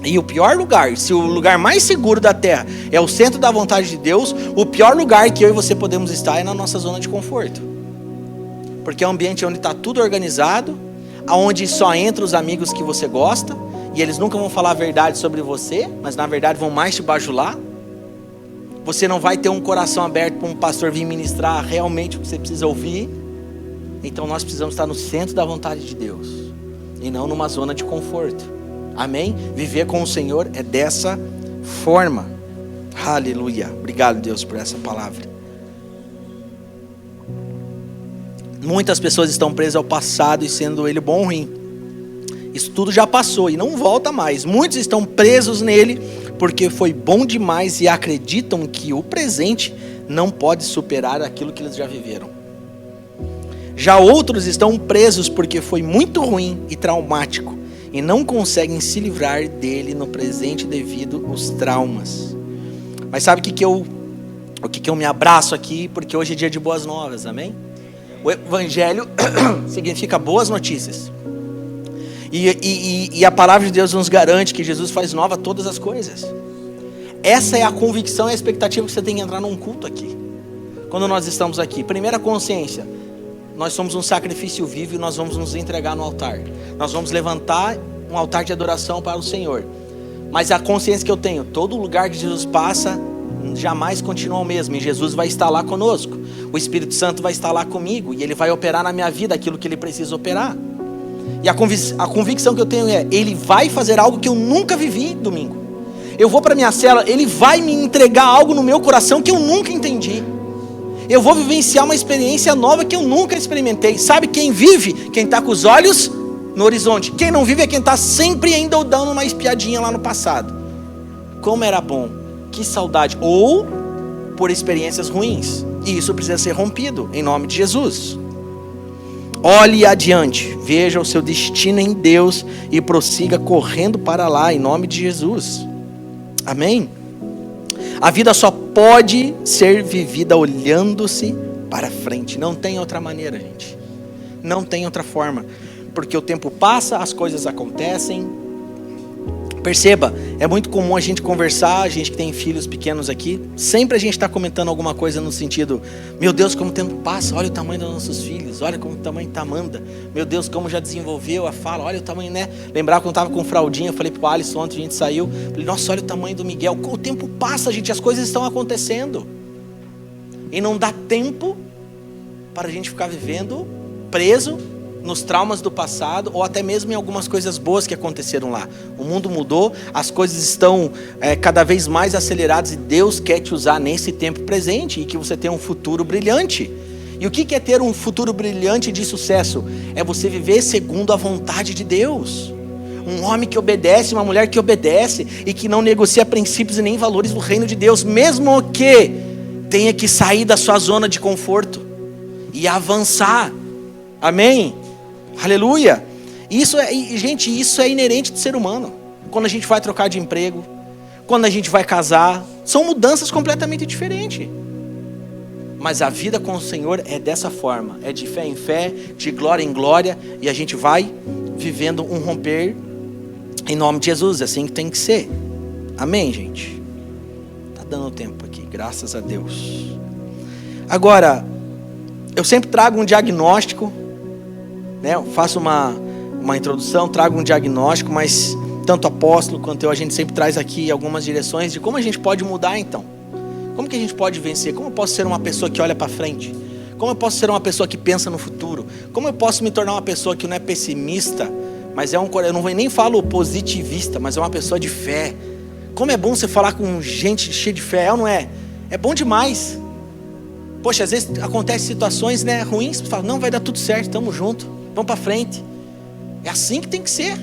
E o pior lugar, se o lugar mais seguro da terra é o centro da vontade de Deus, o pior lugar que eu e você podemos estar é na nossa zona de conforto. Porque é um ambiente onde está tudo organizado, onde só entra os amigos que você gosta, e eles nunca vão falar a verdade sobre você, mas na verdade vão mais te bajular. Você não vai ter um coração aberto para um pastor vir ministrar realmente o que você precisa ouvir. Então nós precisamos estar no centro da vontade de Deus, e não numa zona de conforto. Amém? Viver com o Senhor é dessa forma. Aleluia. Obrigado, Deus, por essa palavra. Muitas pessoas estão presas ao passado e sendo ele bom ou ruim. Isso tudo já passou e não volta mais. Muitos estão presos nele porque foi bom demais e acreditam que o presente não pode superar aquilo que eles já viveram. Já outros estão presos porque foi muito ruim e traumático e não conseguem se livrar dele no presente devido aos traumas. Mas sabe o que eu me abraço aqui? Porque hoje é dia de boas novas, amém? O evangelho significa boas notícias. E a palavra de Deus nos garante que Jesus faz nova todas as coisas. Essa é a convicção e a expectativa que você tem que entrar num culto aqui. Quando nós estamos aqui. Primeira consciência. Nós somos um sacrifício vivo e nós vamos nos entregar no altar. Nós vamos levantar um altar de adoração para o Senhor. Mas a consciência que eu tenho, todo lugar que Jesus passa, jamais continua o mesmo. E Jesus vai estar lá conosco. O Espírito Santo vai estar lá comigo. E Ele vai operar na minha vida aquilo que Ele precisa operar. E a convicção que eu tenho é, Ele vai fazer algo que eu nunca vivi domingo. Eu vou para minha cela, Ele vai me entregar algo no meu coração que eu nunca entendi. Eu vou vivenciar uma experiência nova que eu nunca experimentei. Sabe quem vive? Quem está com os olhos no horizonte. Quem não vive é quem está sempre ainda dando uma espiadinha lá no passado. Como era bom, que saudade. Ou por experiências ruins. E isso precisa ser rompido em nome de Jesus. Olhe adiante, veja o seu destino em Deus e prossiga correndo para lá em nome de Jesus. Amém? A vida só pode ser vivida olhando-se para frente. Não tem outra maneira, gente. Não tem outra forma. Porque o tempo passa, as coisas acontecem. Perceba, é muito comum a gente conversar, a gente que tem filhos pequenos aqui, sempre a gente está comentando alguma coisa no sentido, meu Deus, como o tempo passa, olha o tamanho dos nossos filhos, olha como o tamanho da Amanda, meu Deus, como já desenvolveu a fala, olha o tamanho, né? Lembrar quando eu estava com fraldinha, eu falei pro Alisson ontem, a gente saiu, falei, nossa, olha o tamanho do Miguel, o tempo passa, gente, as coisas estão acontecendo. E não dá tempo para a gente ficar vivendo preso nos traumas do passado, ou até mesmo em algumas coisas boas que aconteceram lá. O mundo mudou, as coisas estão cada vez mais aceleradas e Deus quer te usar nesse tempo presente e que você tenha um futuro brilhante. E o que é ter um futuro brilhante de sucesso? É você viver segundo a vontade de Deus. Um homem que obedece, uma mulher que obedece e que não negocia princípios e nem valores do reino de Deus, mesmo que tenha que sair da sua zona de conforto e avançar. Amém? Aleluia. Isso é inerente do ser humano. Quando a gente vai trocar de emprego, quando a gente vai casar, são mudanças completamente diferentes. Mas a vida com o Senhor é dessa forma, é de fé em fé, de glória em glória, e a gente vai vivendo um romper em nome de Jesus, é assim que tem que ser. Amém, gente? Tá dando tempo aqui, graças a Deus. Agora, eu sempre trago um diagnóstico, né? Eu faço uma introdução, trago um diagnóstico, mas tanto o apóstolo quanto eu, a gente sempre traz aqui algumas direções de como a gente pode mudar então. Como que a gente pode vencer? Como eu posso ser uma pessoa que olha para frente? Como eu posso ser uma pessoa que pensa no futuro? Como eu posso me tornar uma pessoa que não é pessimista, mas eu não nem falo positivista, mas é uma pessoa de fé? Como é bom você falar com gente cheia de fé, não é? É bom demais. Poxa, às vezes acontecem situações, né, ruins, você fala, não, vai dar tudo certo, estamos juntos, vamos para frente. É assim que tem que ser.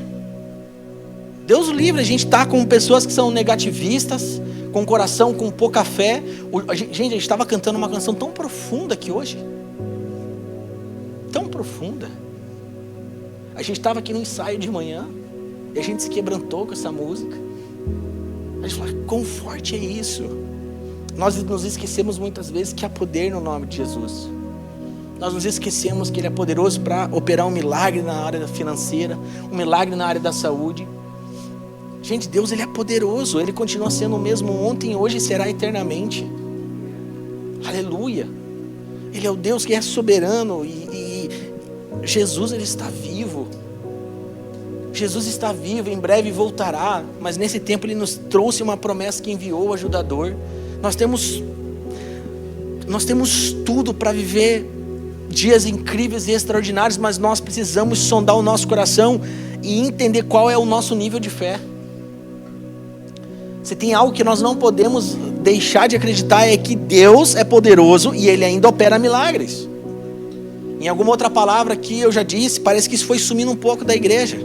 Deus o livre, a gente está com pessoas que são negativistas, com coração com pouca fé. Gente, a gente estava cantando uma canção tão profunda aqui hoje. Tão profunda. A gente estava aqui no ensaio de manhã, e a gente se quebrantou com essa música. A gente fala, quão forte é isso. Nós nos esquecemos muitas vezes que há poder no nome de Jesus. Nós nos esquecemos que Ele é poderoso para operar um milagre na área financeira, um milagre na área da saúde. Gente, Deus, Ele é poderoso. Ele continua sendo o mesmo ontem, hoje e será eternamente. Aleluia. Ele é o Deus que é soberano. E Jesus, Ele está vivo. Jesus está vivo, em breve voltará. Mas nesse tempo Ele nos trouxe uma promessa que enviou o ajudador. Nós temos tudo para viver dias incríveis e extraordinários, mas nós precisamos sondar o nosso coração e entender qual é o nosso nível de fé. Se tem algo que nós não podemos deixar de acreditar, é que Deus é poderoso e Ele ainda opera milagres. Em alguma outra palavra que eu já disse, parece que isso foi sumindo um pouco da igreja.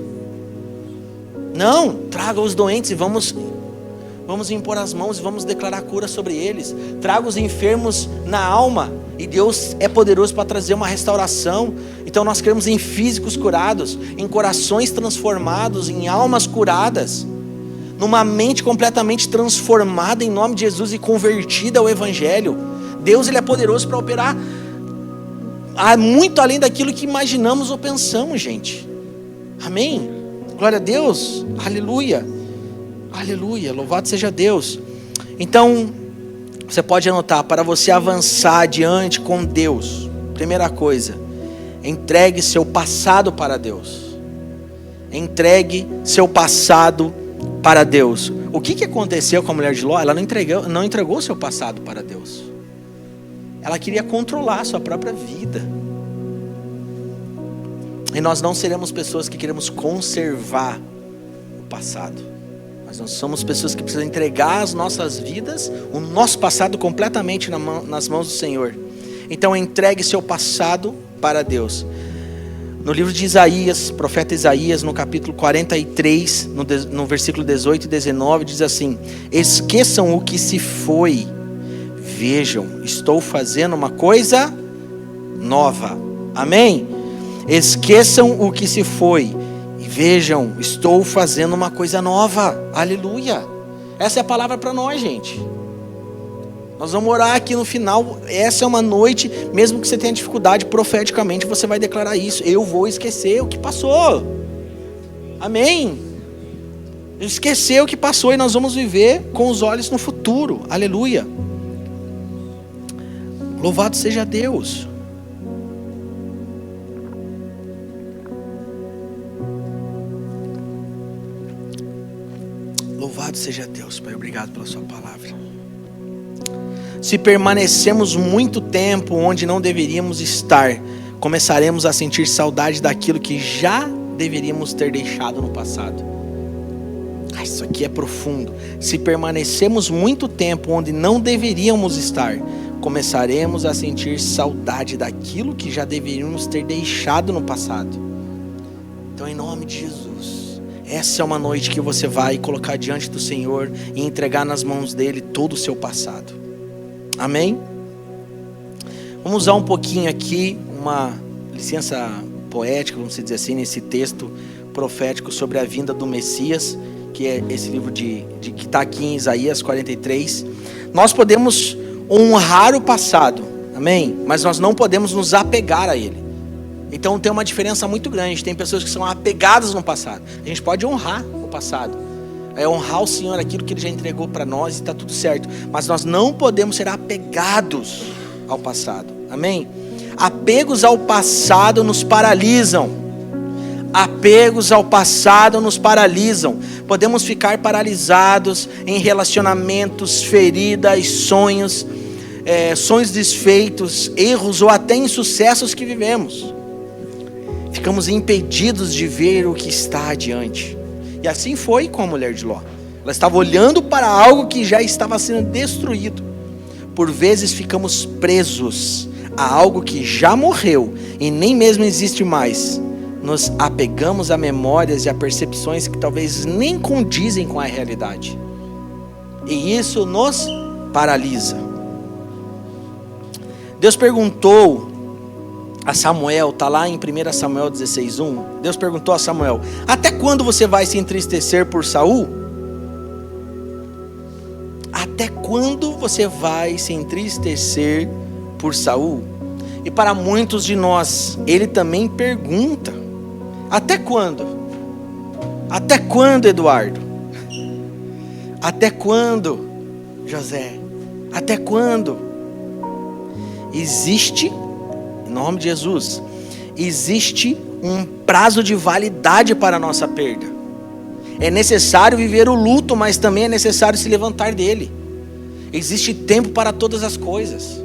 Não, traga os doentes e vamos impor as mãos e vamos declarar cura sobre eles. Traga os enfermos na alma, e Deus é poderoso para trazer uma restauração. Então nós cremos em físicos curados, em corações transformados, em almas curadas, numa mente completamente transformada em nome de Jesus e convertida ao Evangelho. Deus, Ele é poderoso para operar muito além daquilo que imaginamos ou pensamos, gente. Amém? Glória a Deus. Aleluia. Aleluia, louvado seja Deus. Então, você pode anotar, para você avançar adiante com Deus, primeira coisa, entregue seu passado para Deus. Entregue seu passado para Deus. O que aconteceu com a mulher de Ló? Ela não entregou seu passado para Deus. Ela queria controlar a sua própria vida. E nós não seremos pessoas que queremos conservar o passado. Mas nós somos pessoas que precisam entregar as nossas vidas, o nosso passado completamente nas mãos do Senhor. Então entregue seu passado para Deus. No livro de Isaías, profeta Isaías, no capítulo 43, no versículo 18 e 19, diz assim: esqueçam o que se foi, vejam, estou fazendo uma coisa nova. Amém? Esqueçam o que se foi, vejam, estou fazendo uma coisa nova. Aleluia. Essa é a palavra para nós, gente. Nós vamos orar aqui no final. Essa é uma noite, mesmo que você tenha dificuldade, profeticamente você vai declarar isso. Eu vou esquecer o que passou. Amém. Esquecer o que passou e nós vamos viver com os olhos no futuro. Aleluia. Louvado seja Deus. Louvado seja Deus, Pai, obrigado pela sua palavra. Se permanecemos muito tempo onde não deveríamos estar, começaremos a sentir saudade daquilo que já deveríamos ter deixado no passado. Isso aqui é profundo. Se permanecemos muito tempo onde não deveríamos estar, começaremos a sentir saudade daquilo que já deveríamos ter deixado no passado. Então, em nome de Jesus, essa é uma noite que você vai colocar diante do Senhor e entregar nas mãos dele todo o seu passado. Amém? Vamos usar um pouquinho aqui, uma licença poética, vamos dizer assim, nesse texto profético sobre a vinda do Messias, que é esse livro que está aqui em Isaías 43. Nós podemos honrar o passado, amém? Mas nós não podemos nos apegar a ele. Então tem uma diferença muito grande. Tem pessoas que são apegadas no passado. A gente pode honrar o passado, é honrar o Senhor, aquilo que Ele já entregou para nós, e está tudo certo. Mas nós não podemos ser apegados ao passado, amém? Apegos ao passado nos paralisam. Apegos ao passado nos paralisam. Podemos ficar paralisados em relacionamentos, feridas, sonhos, sonhos desfeitos, erros ou até insucessos que vivemos. Ficamos impedidos de ver o que está adiante. E assim foi com a mulher de Ló. Ela estava olhando para algo que já estava sendo destruído. Por vezes ficamos presos a algo que já morreu e nem mesmo existe mais. Nos apegamos a memórias e a percepções que talvez nem condizem com a realidade. E isso nos paralisa. Deus perguntou a Samuel, está lá em 1 Samuel 16:1. Deus perguntou a Samuel: até quando você vai se entristecer por Saul? Até quando você vai se entristecer por Saul? E para muitos de nós, ele também pergunta: até quando? Até quando, Eduardo? Até quando, José? Até quando? Existe, em nome de Jesus, existe um prazo de validade para a nossa perda. É necessário viver o luto, mas também é necessário se levantar dele. Existe tempo para todas as coisas.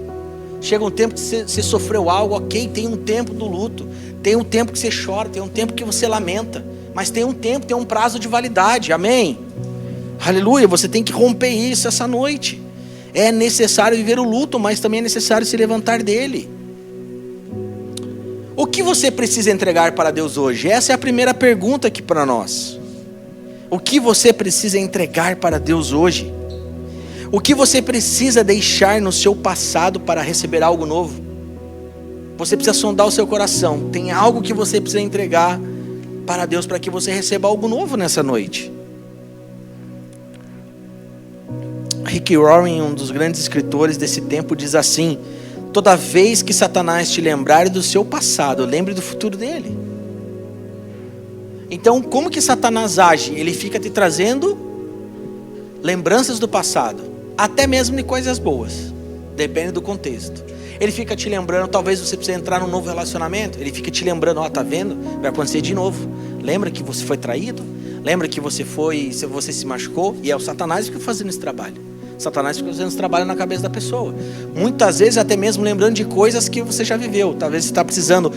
Chega um tempo que você sofreu algo, ok, tem um tempo do luto. Tem um tempo que você chora, tem um tempo que você lamenta. Mas tem um tempo, tem um prazo de validade, amém? Aleluia, você tem que romper isso essa noite. É necessário viver o luto, mas também é necessário se levantar dele. O que você precisa entregar para Deus hoje? Essa é a primeira pergunta aqui para nós. O que você precisa entregar para Deus hoje? O que você precisa deixar no seu passado para receber algo novo? Você precisa sondar o seu coração. Tem algo que você precisa entregar para Deus para que você receba algo novo nessa noite. Rick Warren, um dos grandes escritores desse tempo, diz assim: toda vez que Satanás te lembrar do seu passado, lembre do futuro dele. Então, como que Satanás age? Ele fica te trazendo lembranças do passado, até mesmo de coisas boas, depende do contexto. Ele fica te lembrando, talvez você precise entrar num novo relacionamento, ele fica te lembrando, ó, tá vendo? Vai acontecer de novo. Lembra que você foi traído? Lembra que você se machucou? E é o Satanás que fica fazendo esse trabalho. Satanás fica fazendo esse trabalho na cabeça da pessoa. Muitas vezes até mesmo lembrando de coisas que você já viveu. Talvez você está precisando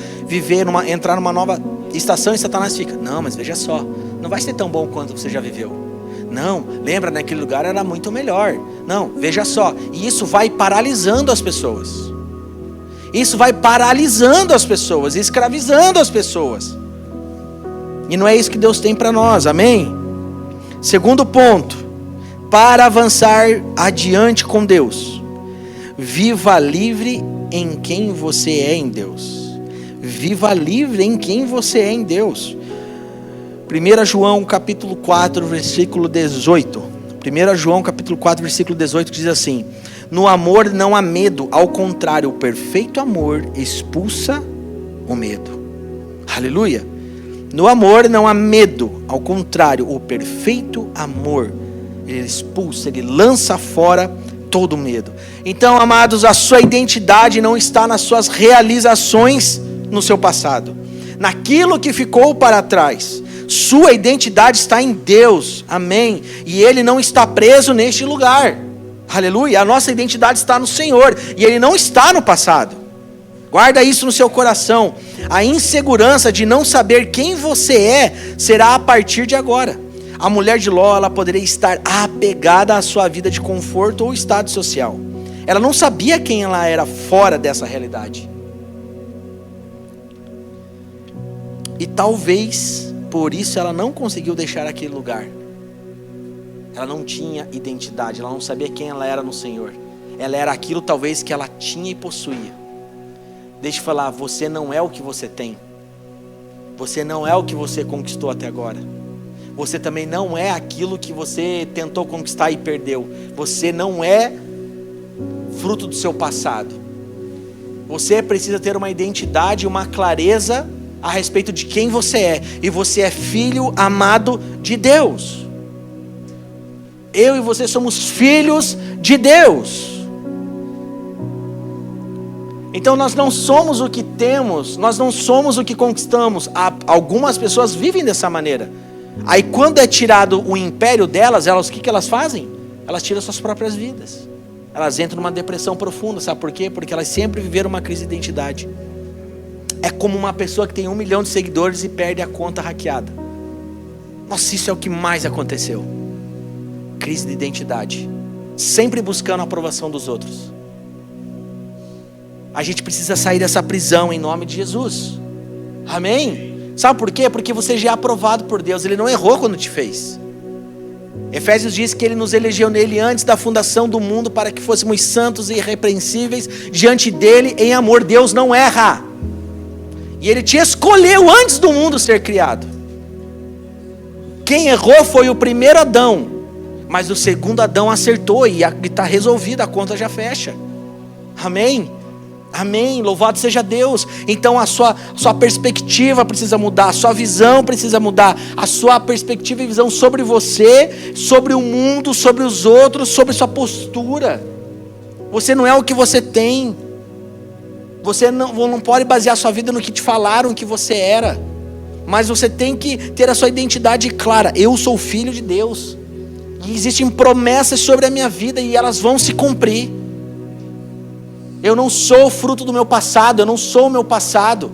entrar numa nova estação e Satanás fica: não, mas veja só, não vai ser tão bom quanto você já viveu. Não, lembra, naquele lugar era muito melhor. Não, veja só. E isso vai paralisando as pessoas. Isso vai paralisando as pessoas, escravizando as pessoas. E não é isso que Deus tem para nós, amém? Segundo ponto, para avançar adiante com Deus, viva livre em quem você é em Deus. Viva livre em quem você é em Deus. 1 João capítulo 4, versículo 18. 1 João capítulo 4, versículo 18 diz assim: no amor não há medo, ao contrário, o perfeito amor expulsa o medo. Aleluia. No amor não há medo, ao contrário, o perfeito amor, ele expulsa, ele lança fora todo medo. Então, amados, a sua identidade não está nas suas realizações no seu passado, naquilo que ficou para trás. Sua identidade está em Deus, amém? E Ele não está preso neste lugar, aleluia. A nossa identidade está no Senhor, e Ele não está no passado. Guarda isso no seu coração. A insegurança de não saber quem você é será a partir de agora. A mulher de Ló, ela poderia estar apegada à sua vida de conforto ou estado social. Ela não sabia quem ela era fora dessa realidade. E talvez por isso ela não conseguiu deixar aquele lugar. Ela não tinha identidade, ela não sabia quem ela era no Senhor. Ela era aquilo talvez que ela tinha e possuía. Deixa eu falar, você não é o que você tem. Você não é o que você conquistou até agora. Você também não é aquilo que você tentou conquistar e perdeu. Você não é fruto do seu passado. Você precisa ter uma identidade, uma clareza a respeito de quem você é. E você é filho amado de Deus. Eu e você somos filhos de Deus. Então nós não somos o que temos, nós não somos o que conquistamos. Algumas pessoas vivem dessa maneira. Aí quando é tirado o império delas, o que elas fazem? Elas tiram suas próprias vidas. elas entram numa depressão profunda. Sabe por quê? Porque elas sempre viveram uma crise de identidade. É como uma pessoa que tem 1 milhão de seguidores e perde a conta hackeada. Nossa, isso é o que mais aconteceu. Crise de identidade. Sempre buscando a aprovação dos outros. A gente precisa sair dessa prisão em nome de Jesus. Amém? Sabe por quê? Porque você já é aprovado por Deus. Ele não errou quando te fez. Efésios diz que Ele nos elegeu nele antes da fundação do mundo para que fôssemos santos e irrepreensíveis diante dEle em amor. Deus não erra. E Ele te escolheu antes do mundo ser criado. Quem errou foi o primeiro Adão. Mas o segundo Adão acertou e está resolvido, a conta já fecha. Amém? Amém, louvado seja Deus. Então a sua perspectiva precisa mudar, a sua visão precisa mudar, a sua perspectiva e visão sobre você, sobre o mundo, sobre os outros, sobre sua postura. Você não é o que você tem. Você não pode basear sua vida no que te falaram que você era. Mas você tem que ter a sua identidade clara. Eu sou filho de Deus. E existem promessas sobre a minha vida e elas vão se cumprir. Eu não sou fruto do meu passado, eu não sou o meu passado.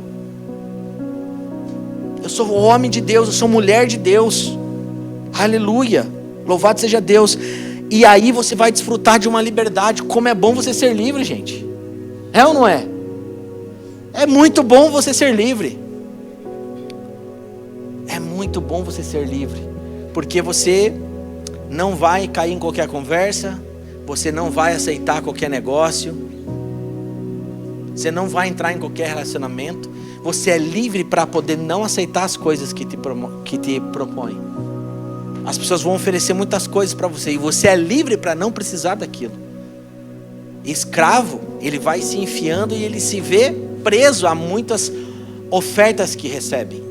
Eu sou homem de Deus, eu sou mulher de Deus. Aleluia, louvado seja Deus. E aí você vai desfrutar de uma liberdade. Como é bom você ser livre, gente. É ou não é? É muito bom você ser livre. É muito bom você ser livre. Porque você não vai cair em qualquer conversa. Você não vai aceitar qualquer negócio. Você não vai entrar em qualquer relacionamento. Você é livre para poder não aceitar as coisas que te propõem. As pessoas vão oferecer muitas coisas para você. E você é livre para não precisar daquilo. Escravo, ele vai se enfiando e ele se vê preso a muitas ofertas que recebe.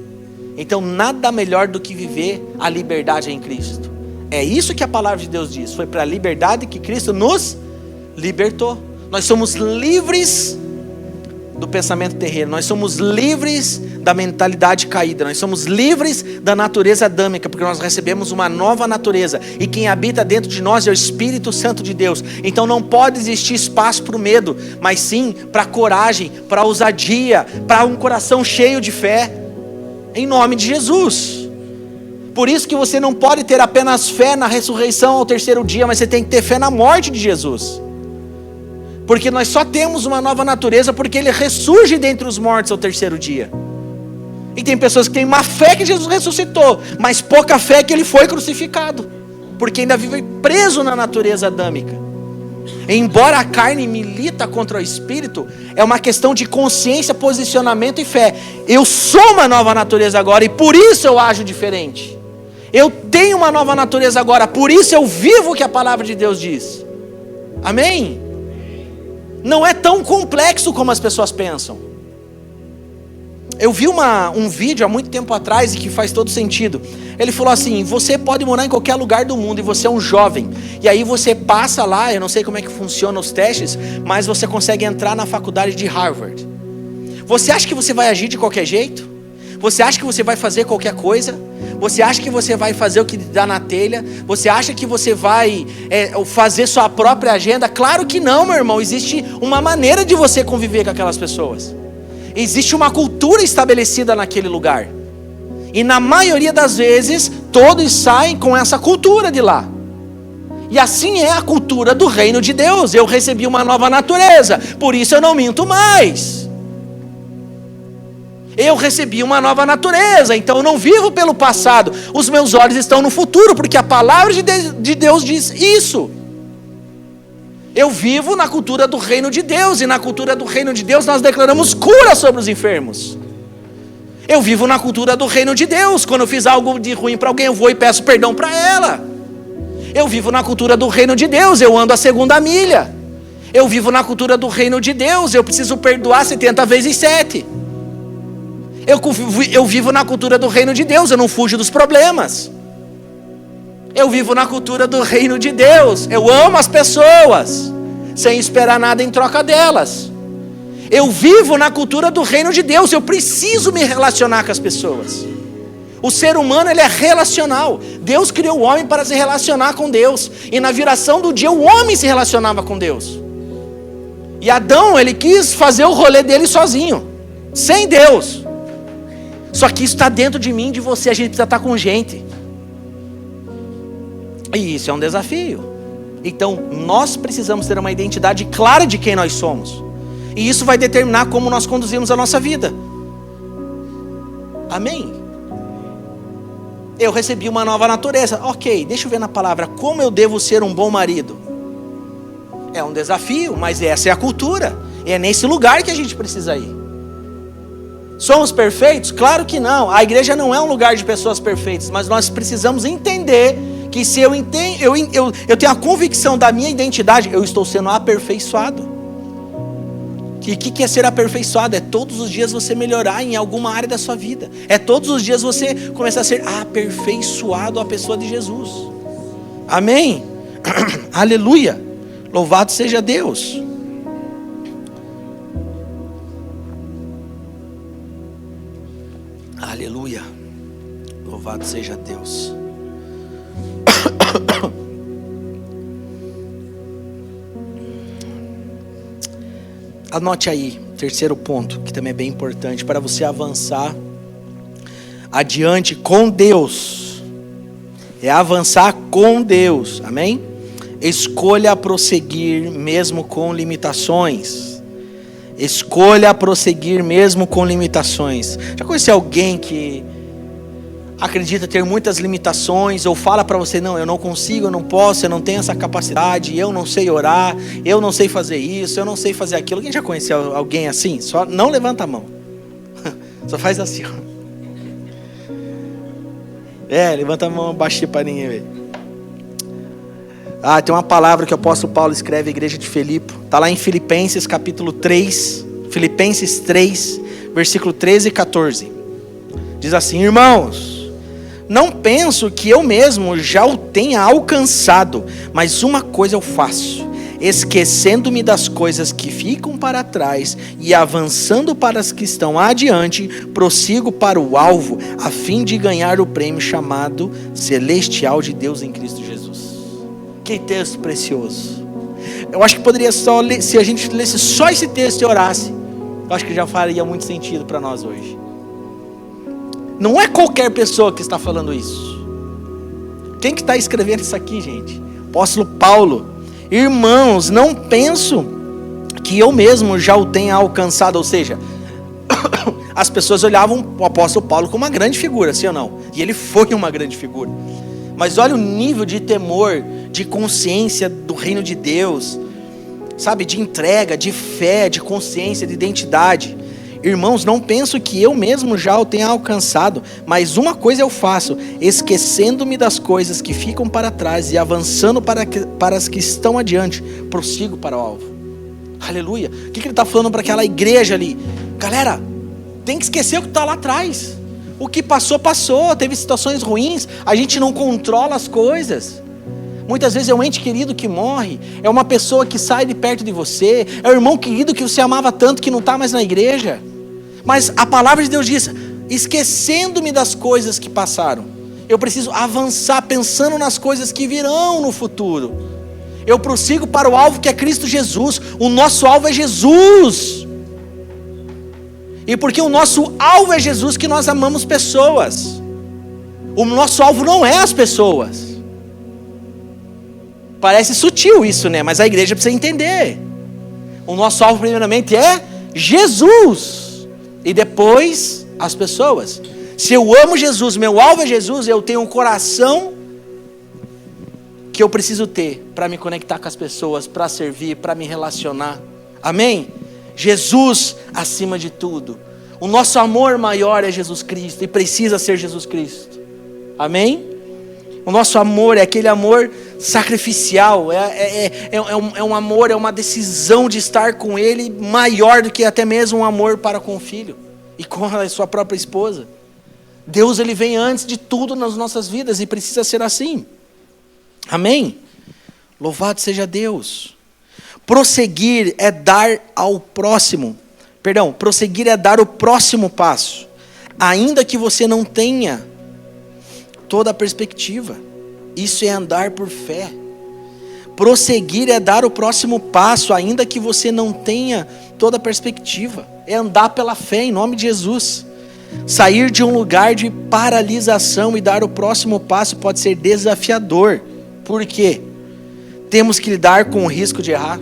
Então nada melhor do que viver a liberdade em Cristo. É isso que a palavra de Deus diz. Foi para a liberdade que Cristo nos libertou. Nós somos livres do pensamento terreno. Nós somos livres da mentalidade caída. Nós somos livres da natureza adâmica, porque nós recebemos uma nova natureza. E quem habita dentro de nós é o Espírito Santo de Deus. Então não pode existir espaço para o medo, mas sim para a coragem, para a ousadia, para um coração cheio de fé. Em nome de Jesus. Por isso que você não pode ter apenas fé na ressurreição ao terceiro dia, mas você tem que ter fé na morte de Jesus. Porque nós só temos uma nova natureza porque Ele ressurge dentre os mortos ao terceiro dia. E tem pessoas que têm uma fé que Jesus ressuscitou, mas pouca fé que Ele foi crucificado, porque ainda vive preso na natureza adâmica. Embora a carne milita contra o Espírito, é uma questão de consciência, posicionamento e fé. Eu sou uma nova natureza agora e por isso eu ajo diferente. Eu tenho uma nova natureza agora, por isso eu vivo o que a palavra de Deus diz. Amém? Não é tão complexo como as pessoas pensam. Eu vi um vídeo há muito tempo atrás e que faz todo sentido. Ele falou assim: você pode morar em qualquer lugar do mundo e você é um jovem. E aí você passa lá, eu não sei como é que funciona os testes, mas você consegue entrar na faculdade de Harvard. Você acha que você vai agir de qualquer jeito? Você acha que você vai fazer qualquer coisa? Você acha que você vai fazer o que dá na telha? Você acha que você vai fazer sua própria agenda? Claro que não, meu irmão. Existe uma maneira de você conviver com aquelas pessoas. Existe uma cultura estabelecida naquele lugar. E na maioria das vezes, todos saem com essa cultura de lá. E assim é a cultura do reino de Deus. Eu recebi uma nova natureza, por isso eu não minto mais. Eu recebi uma nova natureza, então eu não vivo pelo passado. Os meus olhos estão no futuro, porque a palavra de Deus diz isso. Eu vivo na cultura do reino de Deus, e na cultura do reino de Deus nós declaramos cura sobre os enfermos. Eu vivo na cultura do reino de Deus. Quando eu fiz algo de ruim para alguém, eu vou e peço perdão para ela. Eu vivo na cultura do reino de Deus, eu ando a 2ª milha. Eu vivo na cultura do reino de Deus, eu preciso perdoar 70 vezes 7. Eu vivo na cultura do reino de Deus, eu não fujo dos problemas. Eu vivo na cultura do reino de Deus, eu amo as pessoas, sem esperar nada em troca delas. Eu vivo na cultura do reino de Deus, eu preciso me relacionar com as pessoas. O ser humano, ele é relacional. Deus criou o homem para se relacionar com Deus. E na viração do dia, o homem se relacionava com Deus. E Adão, ele quis fazer o rolê dele sozinho, sem Deus. Só que isso está dentro de mim e de você. A gente precisa estar com gente. E isso é um desafio. Então, nós precisamos ter uma identidade clara de quem nós somos. E isso vai determinar como nós conduzimos a nossa vida. Amém? Eu recebi uma nova natureza. Ok, deixa eu ver na palavra. Como eu devo ser um bom marido? É um desafio, mas essa é a cultura. É nesse lugar que a gente precisa ir. Somos perfeitos? Claro que não. A igreja não é um lugar de pessoas perfeitas. Mas nós precisamos entender que se eu tenho a convicção da minha identidade, eu estou sendo aperfeiçoado. E o que é ser aperfeiçoado? É todos os dias você melhorar em alguma área da sua vida. É todos os dias você começar a ser aperfeiçoado à pessoa de Jesus. Amém? Aleluia. Louvado seja Deus. Aleluia. Louvado seja Deus. Anote aí, terceiro ponto, que também é bem importante, para você avançar adiante com Deus. É avançar com Deus, amém? Escolha prosseguir mesmo com limitações. Escolha prosseguir mesmo com limitações. Já conheceu alguém que acredita ter muitas limitações, ou fala para você, não, eu não consigo, eu não posso, eu não tenho essa capacidade, eu não sei orar, eu não sei fazer isso, eu não sei fazer aquilo. Alguém já conheceu alguém assim? Só não levanta a mão. Só faz assim. Levanta a mão baixinho para ninguém ver. Tem uma palavra que o apóstolo Paulo escreve à igreja de Filipe. Está lá em Filipenses capítulo 3, Filipenses 3, versículo 13 e 14. Diz assim: irmãos, não penso que eu mesmo já o tenha alcançado, mas uma coisa eu faço, esquecendo-me das coisas que ficam para trás e avançando para as que estão adiante, prossigo para o alvo, a fim de ganhar o prêmio chamado celestial de Deus em Cristo Jesus. Que texto precioso. Eu acho que poderia só ler, se a gente lesse só esse texto e orasse, eu acho que já faria muito sentido para nós hoje. Não é qualquer pessoa que está falando isso. Quem que está escrevendo isso aqui, gente? Apóstolo Paulo. Irmãos, não penso que eu mesmo já o tenha alcançado. Ou seja, as pessoas olhavam o apóstolo Paulo como uma grande figura, sim ou não? E ele foi uma grande figura. Mas olha o nível de temor, de consciência do reino de Deus, sabe? De entrega, de fé, de consciência, de identidade. Irmãos, não penso que eu mesmo já o tenha alcançado, mas uma coisa eu faço, esquecendo-me das coisas que ficam para trás e avançando para as que estão adiante, prossigo para o alvo. Aleluia. O que ele está falando para aquela igreja ali? Galera, tem que esquecer o que está lá atrás. O que passou, passou. Teve situações ruins, a gente não controla as coisas. Muitas vezes é um ente querido que morre, é uma pessoa que sai de perto de você, é o irmão querido que você amava tanto que não está mais na igreja. Mas a palavra de Deus diz, esquecendo-me das coisas que passaram, eu preciso avançar pensando nas coisas que virão no futuro. Eu prossigo para o alvo que é Cristo Jesus. O nosso alvo é Jesus. E porque o nosso alvo é Jesus que nós amamos pessoas. O nosso alvo não é as pessoas. Parece sutil isso, né? Mas a igreja precisa entender. O nosso alvo primeiramente é Jesus. E depois as pessoas. Se eu amo Jesus, meu alvo é Jesus, eu tenho um coração que eu preciso ter para me conectar com as pessoas, para servir, para me relacionar. Amém? Jesus acima de tudo. O nosso amor maior é Jesus Cristo e precisa ser Jesus Cristo. Amém? O nosso amor é aquele amor sacrificial, é um amor, é uma decisão de estar com Ele maior do que até mesmo um amor para com o filho e com a sua própria esposa. Deus, Ele vem antes de tudo nas nossas vidas e precisa ser assim. Amém? Louvado seja Deus. Prosseguir é dar prosseguir é dar o próximo passo, ainda que você não tenha toda a perspectiva. Isso é andar por fé. Prosseguir é dar o próximo passo, ainda que você não tenha toda a perspectiva. É andar pela fé em nome de Jesus. Sair de um lugar de paralisação e dar o próximo passo pode ser desafiador. Por quê? Temos que lidar com o risco de errar.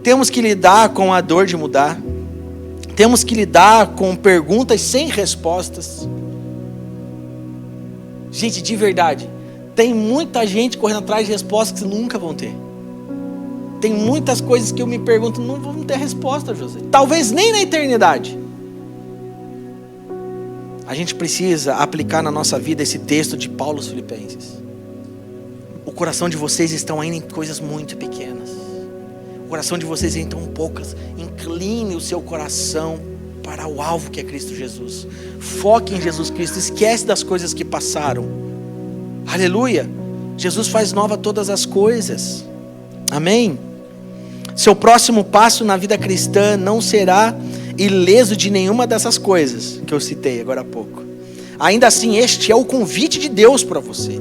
Temos que lidar com a dor de mudar. Temos que lidar com perguntas sem respostas. Gente, de verdade, tem muita gente correndo atrás de respostas que nunca vão ter. Tem muitas coisas que eu me pergunto, não vão ter resposta, José. Talvez nem na eternidade. A gente precisa aplicar na nossa vida esse texto de Paulo aos Filipenses. O coração de vocês estão ainda em coisas muito pequenas. O coração de vocês ainda estão poucas. Incline o seu coração para o alvo que é Cristo Jesus. Foque em Jesus Cristo. Esquece das coisas que passaram. Aleluia. Jesus faz nova todas as coisas. Amém. Seu próximo passo na vida cristã não será ileso de nenhuma dessas coisas que eu citei agora há pouco. Ainda assim, este é o convite de Deus para você.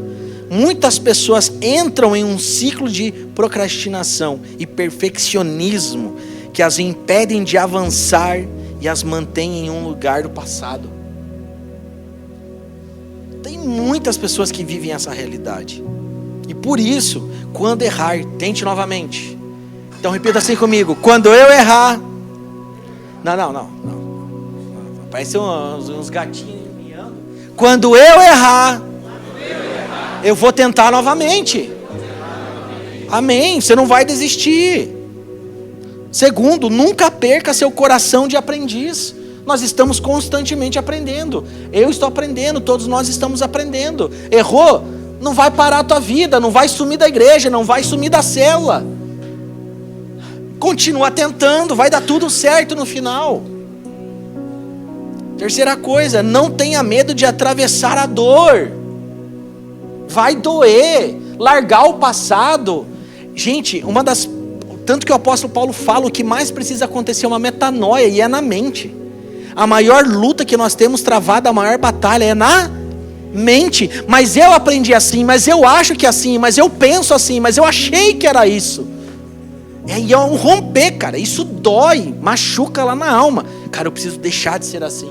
Muitas pessoas entram em um ciclo de procrastinação e perfeccionismo que as impedem de avançar e as mantêm em um lugar do passado. Tem muitas pessoas que vivem essa realidade. E por isso, quando errar, tente novamente. Então repita assim comigo: quando eu errar... Não. Parece uns gatinhos miando. Quando eu errar, eu vou tentar novamente. Amém. Você não vai desistir. Segundo, nunca perca seu coração de aprendiz. Nós estamos constantemente aprendendo. Eu estou aprendendo, todos nós estamos aprendendo. Errou? Não vai parar a tua vida, não vai sumir da igreja, não vai sumir da célula. Continua tentando, vai dar tudo certo no final. Terceira coisa, não tenha medo de atravessar a dor. Vai doer, largar o passado. Gente, tanto que o apóstolo Paulo fala, o que mais precisa acontecer é uma metanoia, e é na mente. A maior luta que nós temos travada, a maior batalha é na mente. Mas eu aprendi assim, mas eu acho que é assim, mas eu penso assim, mas eu achei que era isso. E é um romper, cara. Isso dói, machuca lá na alma. Cara, eu preciso deixar de ser assim.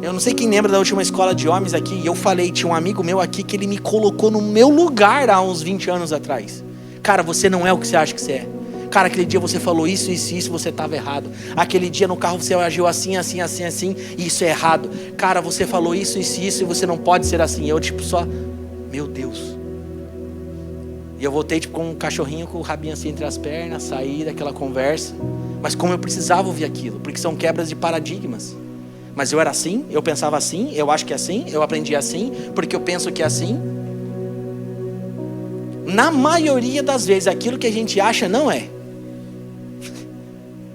Eu não sei quem lembra da última escola de homens aqui. E eu falei, tinha um amigo meu aqui que ele me colocou no meu lugar há uns 20 anos atrás. Cara, você não é o que você acha que você é. Cara, aquele dia você falou isso, você estava errado. Aquele dia no carro você agiu assim, e isso é errado. Cara, você falou isso, e você não pode ser assim. Eu só, meu Deus. E eu voltei com um cachorrinho com o rabinho assim entre as pernas, saí daquela conversa. Mas como eu precisava ouvir aquilo, porque são quebras de paradigmas. Mas eu era assim, eu pensava assim, eu acho que é assim, eu aprendi assim, porque eu penso que é assim. Na maioria das vezes, aquilo que a gente acha não é.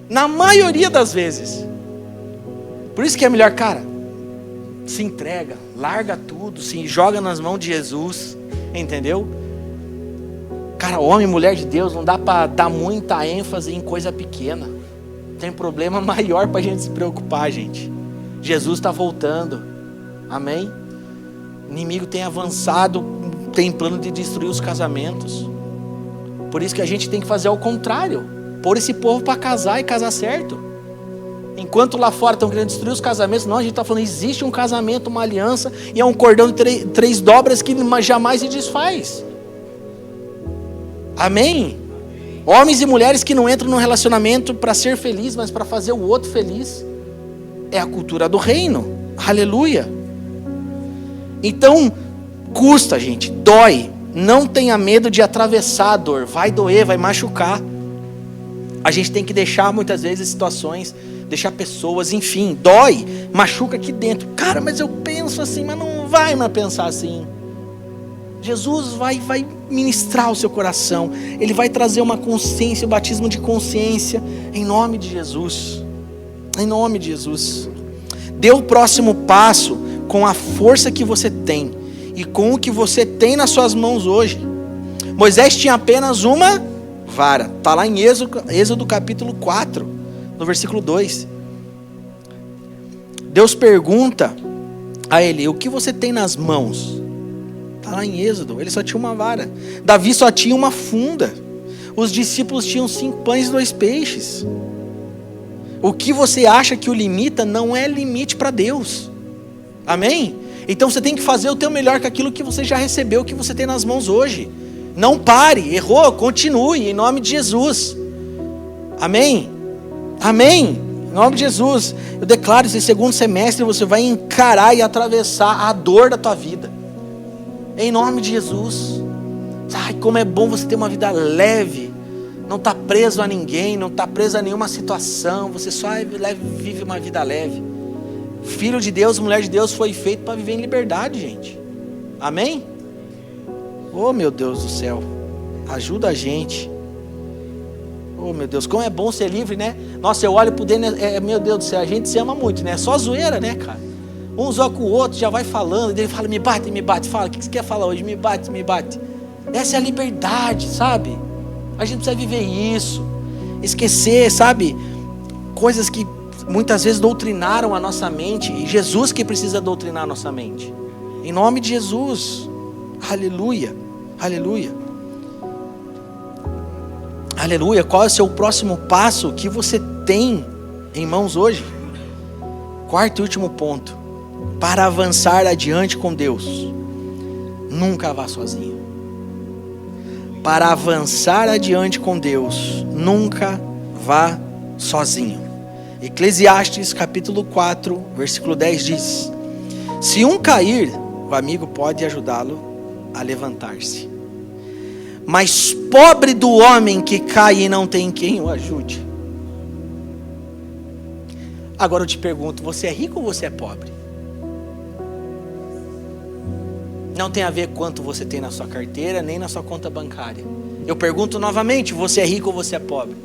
Na maioria das vezes. Por isso que é melhor, cara, se entrega, larga tudo, se joga nas mãos de Jesus, entendeu? Cara, homem e mulher de Deus, não dá para dar muita ênfase em coisa pequena. Tem problema maior para a gente se preocupar, gente. Jesus está voltando. Amém? O inimigo tem avançado, tem plano de destruir os casamentos. Por isso que a gente tem que fazer ao contrário. Pôr esse povo para casar e casar certo. Enquanto lá fora estão querendo destruir os casamentos, não, a gente está falando, existe um casamento, uma aliança, e é um cordão de três dobras que jamais se desfaz. Amém? Homens e mulheres que não entram num relacionamento para ser feliz, mas para fazer o outro feliz. É a cultura do reino. Aleluia. Então, custa, gente, dói. Não tenha medo de atravessar a dor. Vai doer, vai machucar. A gente tem que deixar muitas vezes situações, deixar pessoas, enfim, dói, machuca aqui dentro. Cara, mas eu penso assim, mas não vai mais pensar assim. Jesus vai ministrar o seu coração. Ele vai trazer uma consciência, o batismo de consciência, em nome de Jesus. Em nome de Jesus. Dê o próximo passo com a força que você tem e com o que você tem nas suas mãos hoje. Moisés tinha apenas uma vara. Está lá em Êxodo capítulo 4, no versículo 2. Deus pergunta a ele: o que você tem nas mãos? Está lá em Êxodo. Ele só tinha uma vara. Davi só tinha uma funda. Os discípulos tinham 5 pães e 2 peixes. O que você acha que o limita não é limite para Deus. Amém? Então você tem que fazer o teu melhor com aquilo que você já recebeu, que você tem nas mãos hoje. Não pare, errou, continue, em nome de Jesus. Amém? Amém? Em nome de Jesus. Eu declaro, esse segundo semestre você vai encarar e atravessar a dor da tua vida. Em nome de Jesus. Ai, como é bom você ter uma vida leve. Não está preso a ninguém, não está preso a nenhuma situação. Você só vive uma vida leve. Filho de Deus, mulher de Deus foi feito para viver em liberdade, gente. Amém? Oh, meu Deus do céu. Ajuda a gente. Oh, meu Deus, como é bom ser livre, né? Nossa, eu olho pro dentro, meu Deus do céu, a gente se ama muito, né? Só zoeira, né, cara? Um zoa com o outro, já vai falando, e ele fala: me bate, fala, o que você quer falar hoje? Me bate. Essa é a liberdade, sabe? A gente precisa viver isso. Esquecer, sabe? Coisas que muitas vezes doutrinaram a nossa mente. E Jesus que precisa doutrinar a nossa mente. Em nome de Jesus. Aleluia. Aleluia. Aleluia. Qual é o seu próximo passo que você tem em mãos hoje? 4º e último ponto. Para avançar adiante com Deus, nunca vá sozinho. Para avançar adiante com Deus, nunca vá sozinho. Eclesiastes capítulo 4, versículo 10 diz: se um cair, o amigo pode ajudá-lo a levantar-se. Mas pobre do homem que cai e não tem quem o ajude. Agora eu te pergunto, você é rico ou você é pobre? Não tem a ver quanto você tem na sua carteira, nem na sua conta bancária. Eu pergunto novamente, você é rico ou você é pobre?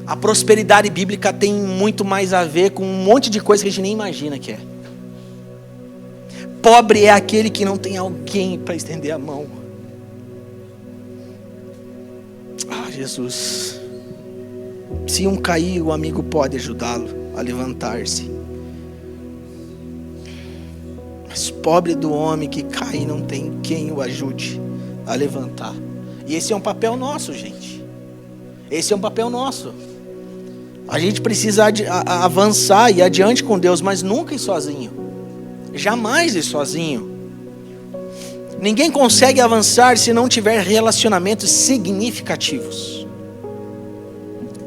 A prosperidade bíblica tem muito mais a ver com um monte de coisa que a gente nem imagina que é. Pobre é aquele que não tem alguém para estender a mão. Ah, Jesus. Se um cair, o amigo pode ajudá-lo a levantar-se. Mas pobre do homem que cai e não tem quem o ajude a levantar. E esse é um papel nosso, gente. Esse é um papel nosso. A gente precisa avançar e ir adiante com Deus, mas nunca ir sozinho. Jamais ir sozinho. Ninguém consegue avançar se não tiver relacionamentos significativos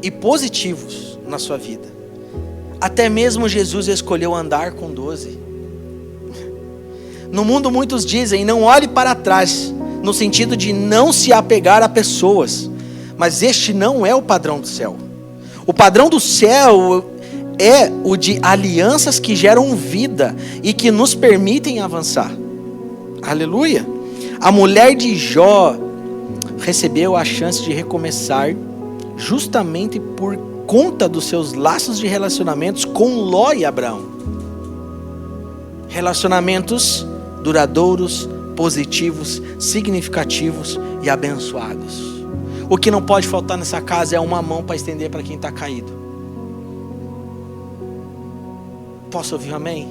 e positivos na sua vida. Até mesmo Jesus escolheu andar com 12. No mundo muitos dizem: não olhe para trás, no sentido de não se apegar a pessoas. Mas este não é o padrão do céu. O padrão do céu é o de alianças que geram vida e que nos permitem avançar. Aleluia. A mulher de Jó recebeu a chance de recomeçar justamente por conta dos seus laços de relacionamentos com Ló e Abraão. Relacionamentos duradouros, positivos, significativos e abençoados. O que não pode faltar nessa casa é uma mão para estender para quem está caído. Posso ouvir um amém?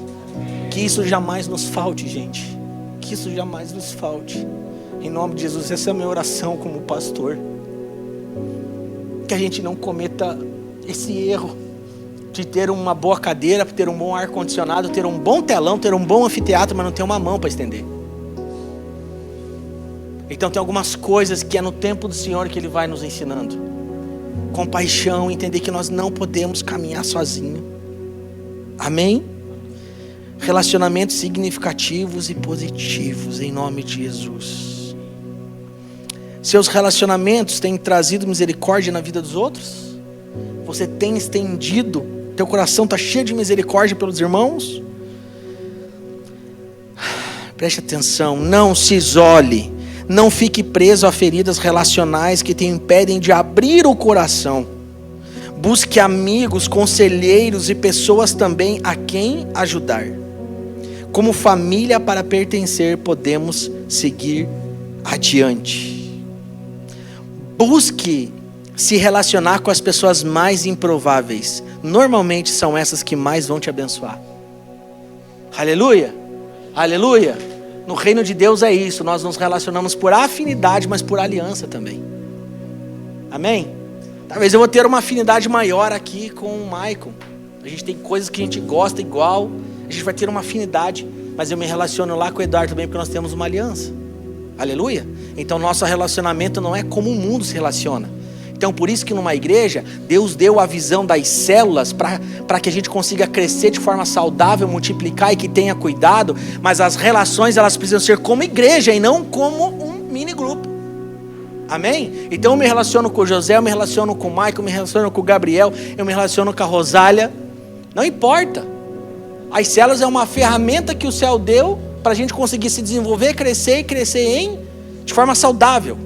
Que isso jamais nos falte, gente. Que isso jamais nos falte. Em nome de Jesus, essa é a minha oração como pastor. Que a gente não cometa esse erro de ter uma boa cadeira, ter um bom ar-condicionado, ter um bom telão, ter um bom anfiteatro, mas não ter uma mão para estender. Então tem algumas coisas que é no tempo do Senhor que Ele vai nos ensinando. Compaixão, entender que nós não podemos caminhar sozinho. Amém? Relacionamentos significativos e positivos, em nome de Jesus. Seus relacionamentos têm trazido misericórdia na vida dos outros? Você tem estendido, teu coração está cheio de misericórdia pelos irmãos? Preste atenção, não se isole, não fique preso a feridas relacionais que te impedem de abrir o coração. Busque amigos, conselheiros e pessoas também a quem ajudar. Como família para pertencer, podemos seguir adiante. Busque se relacionar com as pessoas mais improváveis. Normalmente são essas que mais vão te abençoar. Aleluia, aleluia. No reino de Deus é isso, nós nos relacionamos por afinidade, mas por aliança também. Amém? Talvez eu vou ter uma afinidade maior aqui com o Maicon. A gente tem coisas que a gente gosta igual, a gente vai ter uma afinidade, mas eu me relaciono lá com o Eduardo também porque nós temos uma aliança. Aleluia? Então nosso relacionamento não é como o mundo se relaciona. Então por isso que numa igreja, Deus deu a visão das células para que a gente consiga crescer de forma saudável, multiplicar e que tenha cuidado. Mas as relações elas precisam ser como igreja e não como um mini grupo. Amém? Então eu me relaciono com o José, eu me relaciono com o Michael, eu me relaciono com o Gabriel, eu me relaciono com a Rosália. Não importa. As células é uma ferramenta que o céu deu para a gente conseguir se desenvolver, crescer e crescer de forma saudável,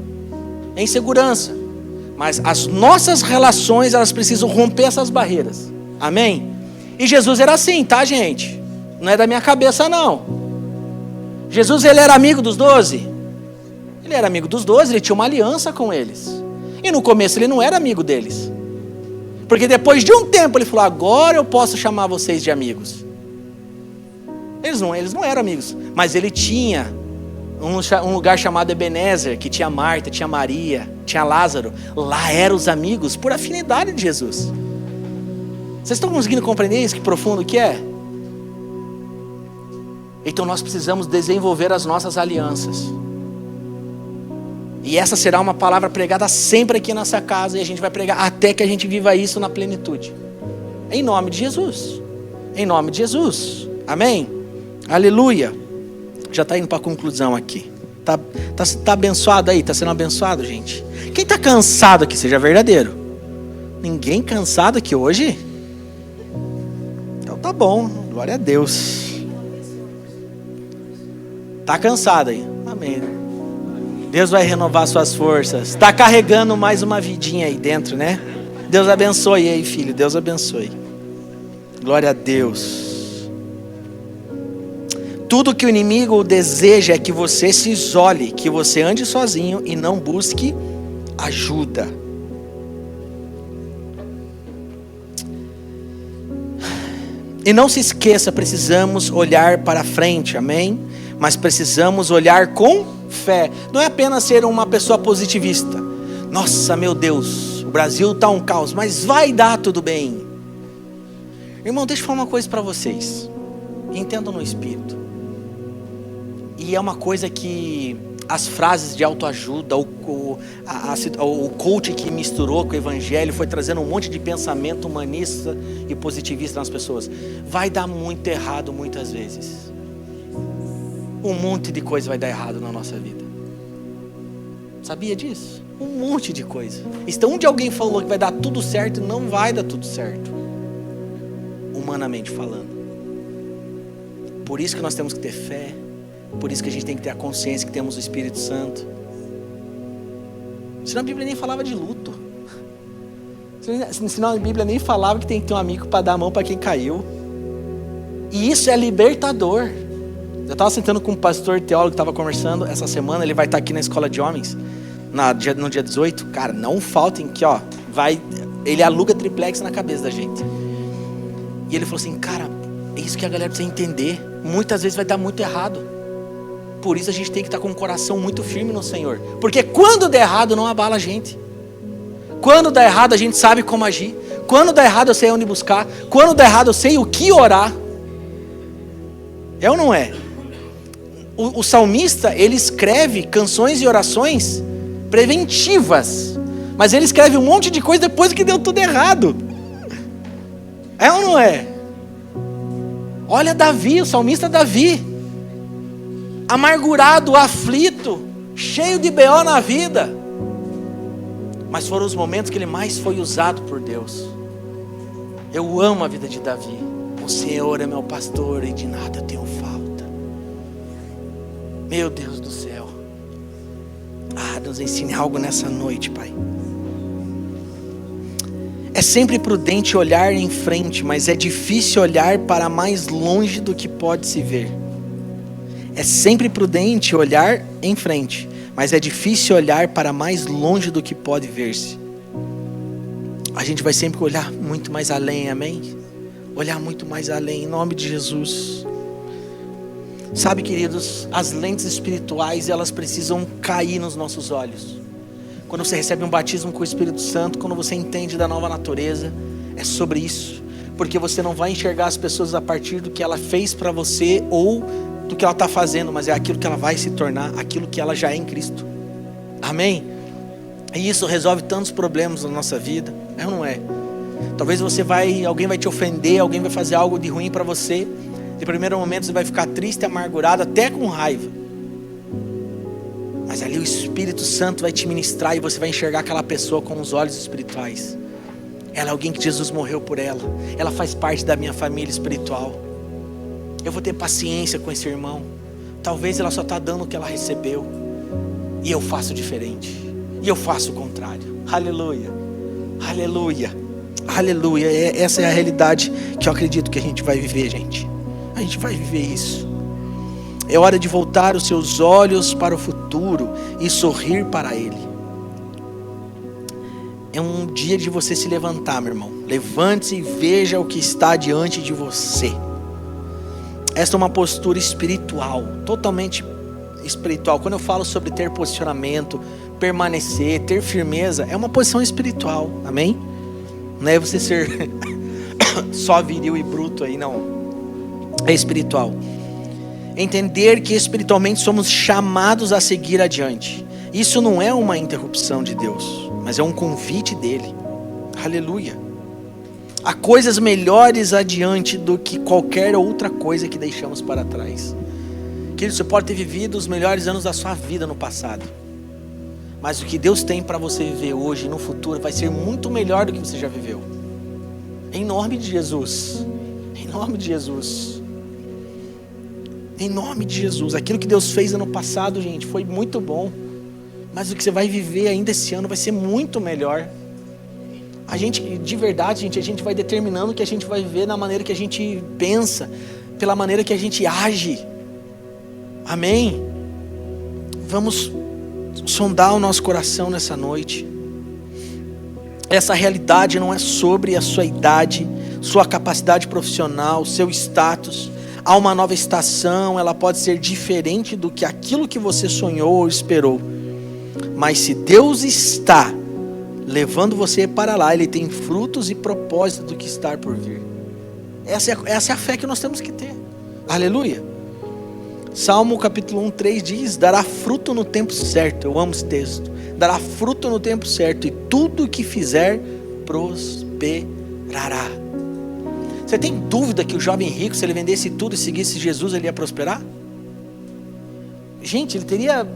em segurança. Mas as nossas relações, elas precisam romper essas barreiras. Amém? E Jesus era assim, tá, gente? Não é da minha cabeça, não. Jesus, ele era amigo dos 12? Ele era amigo dos 12, ele tinha uma aliança com eles. E no começo ele não era amigo deles. Porque depois de um tempo ele falou, agora eu posso chamar vocês de amigos. Eles não eram amigos. Mas ele tinha um lugar chamado Ebenezer, que tinha Marta, tinha Maria, tinha Lázaro. Lá eram os amigos por afinidade de Jesus. Vocês estão conseguindo compreender isso? Que profundo que é? Então nós precisamos desenvolver as nossas alianças. E essa será uma palavra pregada sempre aqui nessa casa. E a gente vai pregar até que a gente viva isso na plenitude. Em nome de Jesus. Em nome de Jesus. Amém? Aleluia. Já está indo para a conclusão aqui. Tá abençoado aí? Está sendo abençoado, gente? Quem está cansado aqui, seja verdadeiro. Ninguém cansado aqui hoje? Então tá bom. Glória a Deus. Tá cansado aí? Amém. Deus vai renovar suas forças. Está carregando mais uma vidinha aí dentro, né? Deus abençoe aí, filho. Deus abençoe. Glória a Deus. Tudo que o inimigo deseja é que você se isole, que você ande sozinho e não busque ajuda. E não se esqueça, precisamos olhar para frente, amém? Mas precisamos olhar com fé. Não é apenas ser uma pessoa positivista. Nossa, meu Deus, o Brasil está um caos, mas vai dar tudo bem. Irmão, deixa eu falar uma coisa para vocês. Entendam no espírito. E é uma coisa que as frases de autoajuda, o coach que misturou com o evangelho foi trazendo um monte de pensamento humanista e positivista nas pessoas. Vai dar muito errado muitas vezes. Um monte de coisa vai dar errado na nossa vida. Sabia disso? Um monte de coisa. Então onde alguém falou que vai dar tudo certo, não vai dar tudo certo. Humanamente falando. Por isso que nós temos que ter fé. Por isso que a gente tem que ter a consciência que temos o Espírito Santo. Senão a Bíblia nem falava de luto. Senão a Bíblia nem falava que tem que ter um amigo para dar a mão para quem caiu. E isso é libertador. Eu estava sentando com um pastor teólogo que estava conversando essa semana. Ele vai estar aqui na escola de homens no dia 18. Cara, não faltem que ele aluga triplex na cabeça da gente. E ele falou assim, cara, é isso que a galera precisa entender. Muitas vezes vai dar muito errado. Por isso a gente tem que estar com o coração muito firme no Senhor. Porque quando der errado não abala a gente. Quando der errado a gente sabe como agir. Quando der errado eu sei onde buscar. Quando der errado eu sei o que orar. É ou não é? O salmista, ele escreve canções e orações preventivas. Mas ele escreve um monte de coisa depois que deu tudo errado. É ou não é? Olha Davi, o salmista Davi. Amargurado, aflito, cheio de BO na vida. Mas foram os momentos que ele mais foi usado por Deus. Eu amo a vida de Davi. O Senhor é meu pastor e de nada eu tenho falta. Meu Deus do céu. Nos ensine algo nessa noite, Pai. É sempre prudente olhar em frente, mas é difícil olhar para mais longe do que pode se ver. É sempre prudente olhar em frente, mas é difícil olhar para mais longe do que pode ver-se. A gente vai sempre olhar muito mais além, amém? Olhar muito mais além, em nome de Jesus. Sabe, queridos, as lentes espirituais, elas precisam cair nos nossos olhos. Quando você recebe um batismo com o Espírito Santo, quando você entende da nova natureza, é sobre isso. Porque você não vai enxergar as pessoas a partir do que ela fez para você ou do que ela está fazendo, mas é aquilo que ela vai se tornar, aquilo que ela já é em Cristo. Amém? E isso resolve tantos problemas na nossa vida, é ou não é? Talvez alguém vai te ofender, alguém vai fazer algo de ruim para você. De primeiro momento você vai ficar triste, amargurado, até com raiva. Mas ali o Espírito Santo vai te ministrar e você vai enxergar aquela pessoa com os olhos espirituais. Ela é alguém que Jesus morreu por ela. Ela faz parte da minha família espiritual. Eu vou ter paciência com esse irmão. Talvez ela só está dando o que ela recebeu. E eu faço diferente. E eu faço o contrário. Aleluia. Aleluia. Aleluia. Essa é a realidade que eu acredito que a gente vai viver, gente. A gente vai viver isso. É hora de voltar os seus olhos para o futuro e sorrir para Ele. É um dia de você se levantar, meu irmão. Levante-se e veja o que está diante de você. Esta é uma postura espiritual, totalmente espiritual. Quando eu falo sobre ter posicionamento, permanecer, ter firmeza, é uma posição espiritual, amém? Não é você ser só viril e bruto aí, não. É espiritual. Entender que espiritualmente somos chamados a seguir adiante. Isso não é uma interrupção de Deus, mas é um convite dele. Aleluia. Há coisas melhores adiante do que qualquer outra coisa que deixamos para trás. Querido, você pode ter vivido os melhores anos da sua vida no passado, mas o que Deus tem para você viver hoje e no futuro vai ser muito melhor do que você já viveu. Em nome de Jesus. Em nome de Jesus. Em nome de Jesus. Aquilo que Deus fez ano passado, gente, foi muito bom. Mas o que você vai viver ainda esse ano vai ser muito melhor. A gente, de verdade, gente, a gente vai determinando o que a gente vai viver na maneira que a gente pensa, pela maneira que a gente age. Amém? Vamos sondar o nosso coração nessa noite. Essa realidade não é sobre a sua idade, sua capacidade profissional, seu status. Há uma nova estação, ela pode ser diferente do que aquilo que você sonhou ou esperou. Mas se Deus está levando você para lá, Ele tem frutos e propósitos do que está por vir. Essa é a fé que nós temos que ter. Aleluia. Salmo capítulo 1, 3 diz: dará fruto no tempo certo. Eu amo esse texto. Dará fruto no tempo certo, e tudo o que fizer prosperará. Você tem dúvida que o jovem rico, se ele vendesse tudo e seguisse Jesus, ele ia prosperar? Gente, ele teria,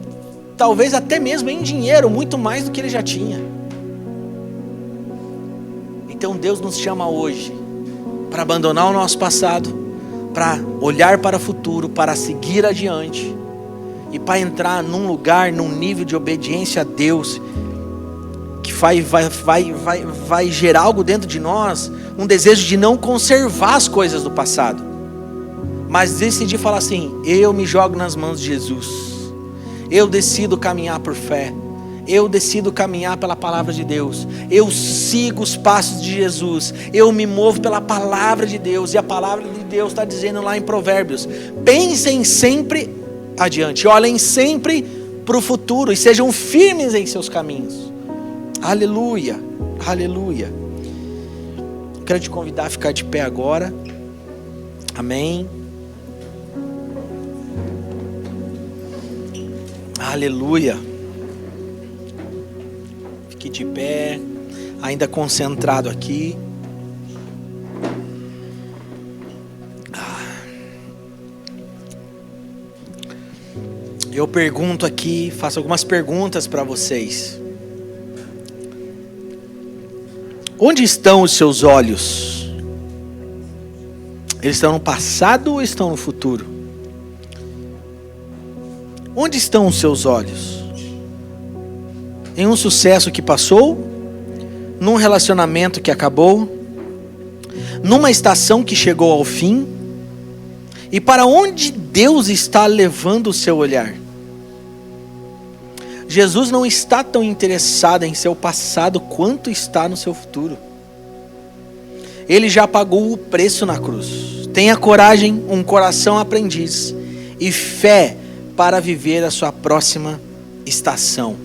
talvez até mesmo em dinheiro, muito mais do que ele já tinha. Então Deus nos chama hoje para abandonar o nosso passado, para olhar para o futuro, para seguir adiante e para entrar num lugar, num nível de obediência a Deus que vai gerar algo dentro de nós, um desejo de não conservar as coisas do passado, mas decidir falar assim: eu me jogo nas mãos de Jesus, eu decido caminhar por fé, eu decido caminhar pela palavra de Deus, eu sigo os passos de Jesus, eu me movo pela palavra de Deus, e a palavra de Deus está dizendo lá em Provérbios: pensem sempre adiante, olhem sempre para o futuro e sejam firmes em seus caminhos. Aleluia, aleluia. Quero te convidar a ficar de pé agora. Amém. Aleluia. Fique de pé, ainda concentrado aqui. Eu pergunto aqui, faço algumas perguntas para vocês. Onde estão os seus olhos? Eles estão no passado ou estão no futuro? Onde estão os seus olhos? Em um sucesso que passou? Num relacionamento que acabou? Numa estação que chegou ao fim? E para onde Deus está levando o seu olhar? Jesus não está tão interessado em seu passado quanto está no seu futuro. Ele já pagou o preço na cruz. Tenha coragem, um coração aprendiz, e fé para viver a sua próxima estação.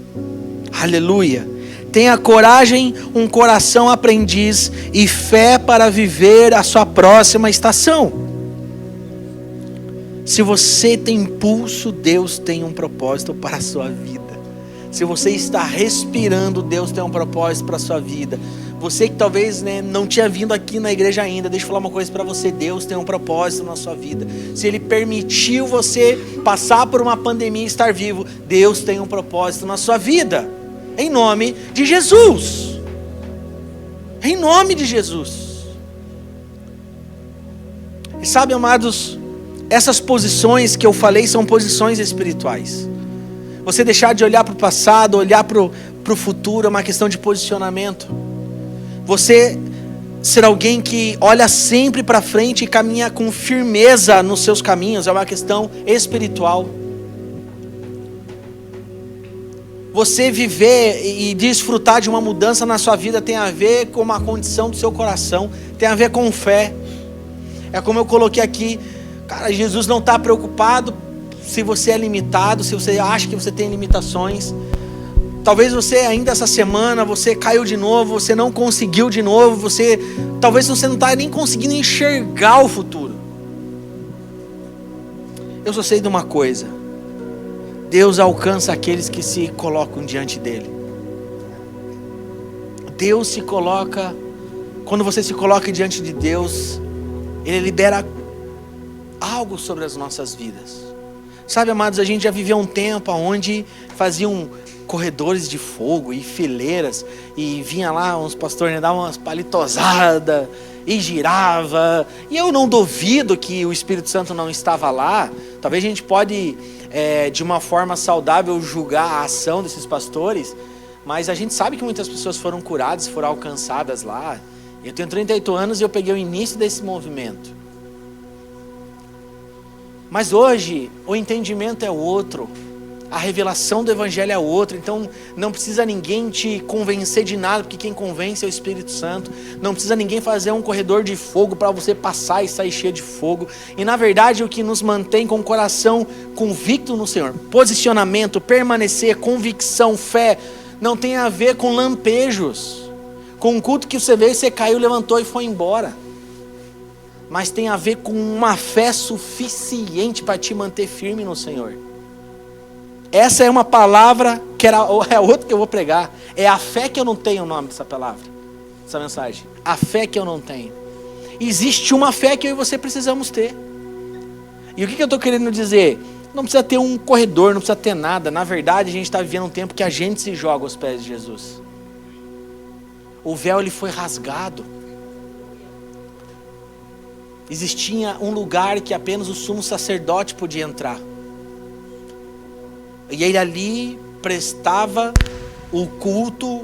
Aleluia. Tenha coragem, um coração aprendiz e fé para viver a sua próxima estação. Se você tem pulso, Deus tem um propósito para a sua vida. Se você está respirando, Deus tem um propósito para a sua vida. Você que talvez não tinha vindo aqui na igreja ainda, deixa eu falar uma coisa para você. Deus tem um propósito na sua vida. Se Ele permitiu você passar por uma pandemia e estar vivo, Deus tem um propósito na sua vida. Em nome de Jesus. Em nome de Jesus. E sabe, amados, essas posições que eu falei são posições espirituais. Você deixar de olhar para o passado, olhar para o futuro, é uma questão de posicionamento. Você ser alguém que olha sempre para frente e caminha com firmeza nos seus caminhos, é uma questão espiritual. Você viver e desfrutar de uma mudança na sua vida tem a ver com uma condição do seu coração, tem a ver com fé. É como eu coloquei aqui, cara, Jesus não está preocupado se você é limitado, se você acha que você tem limitações. Talvez você ainda essa semana, você caiu de novo, você não conseguiu de novo, talvez você não está nem conseguindo enxergar o futuro. Eu só sei de uma coisa: Deus alcança aqueles que se colocam diante dele. Deus se coloca, quando você se coloca diante de Deus, Ele libera algo sobre as nossas vidas. Sabe, amados, a gente já viveu um tempo onde faziam corredores de fogo e fileiras, e vinha lá uns pastores, davam umas palitosadas e girava, e eu não duvido que o Espírito Santo não estava lá. Talvez a gente pode de uma forma saudável julgar a ação desses pastores, mas a gente sabe que muitas pessoas foram curadas, foram alcançadas lá. Eu tenho 38 anos e eu peguei o início desse movimento. Mas hoje o entendimento é outro, a revelação do Evangelho é outra. Então não precisa ninguém te convencer de nada, porque quem convence é o Espírito Santo. Não precisa ninguém fazer um corredor de fogo para você passar e sair cheio de fogo. E na verdade o que nos mantém com o coração convicto no Senhor, posicionamento, permanecer, convicção, fé, não tem a ver com lampejos, com um culto que você veio, você caiu, levantou e foi embora. Mas tem a ver com uma fé suficiente para te manter firme no Senhor. Essa é uma palavra que é outra que eu vou pregar. É a fé que eu não tenho, o nome dessa palavra, essa mensagem. A fé que eu não tenho. Existe uma fé que eu e você precisamos ter. E o que eu estou querendo dizer? Não precisa ter um corredor, não precisa ter nada. Na verdade, a gente está vivendo um tempo que a gente se joga aos pés de Jesus. O véu ele foi rasgado. Existia um lugar que apenas o sumo sacerdote podia entrar. E ele ali prestava o culto,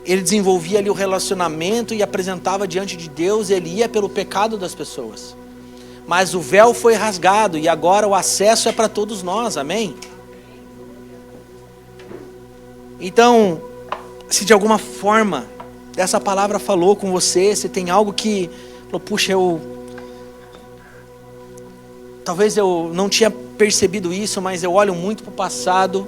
ele desenvolvia ali o relacionamento e apresentava diante de Deus, ele ia pelo pecado das pessoas. Mas o véu foi rasgado e agora o acesso é para todos nós, amém? Então, se de alguma forma essa palavra falou com você, se tem algo que falou, puxa, talvez eu não tinha percebido isso, mas eu olho muito para o passado.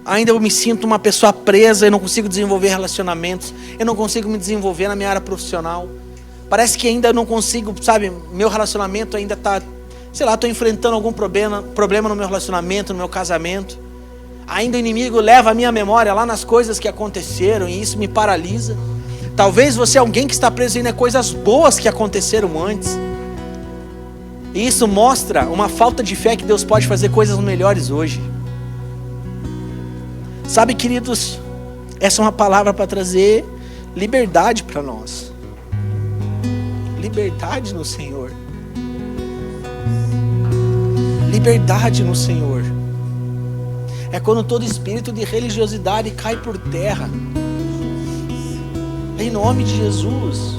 Ainda eu me sinto uma pessoa presa, eu não consigo desenvolver relacionamentos, eu não consigo me desenvolver na minha área profissional. Parece que ainda não consigo, sabe, meu relacionamento ainda está, sei lá, estou enfrentando algum problema no meu relacionamento, no meu casamento. Ainda o inimigo leva a minha memória lá nas coisas que aconteceram e isso me paralisa. Talvez você é alguém que está preso ainda em coisas boas que aconteceram antes. E isso mostra uma falta de fé que Deus pode fazer coisas melhores hoje. Sabe, queridos, essa é uma palavra para trazer liberdade para nós. Liberdade no Senhor. Liberdade no Senhor. É quando todo espírito de religiosidade cai por terra. Em nome de Jesus.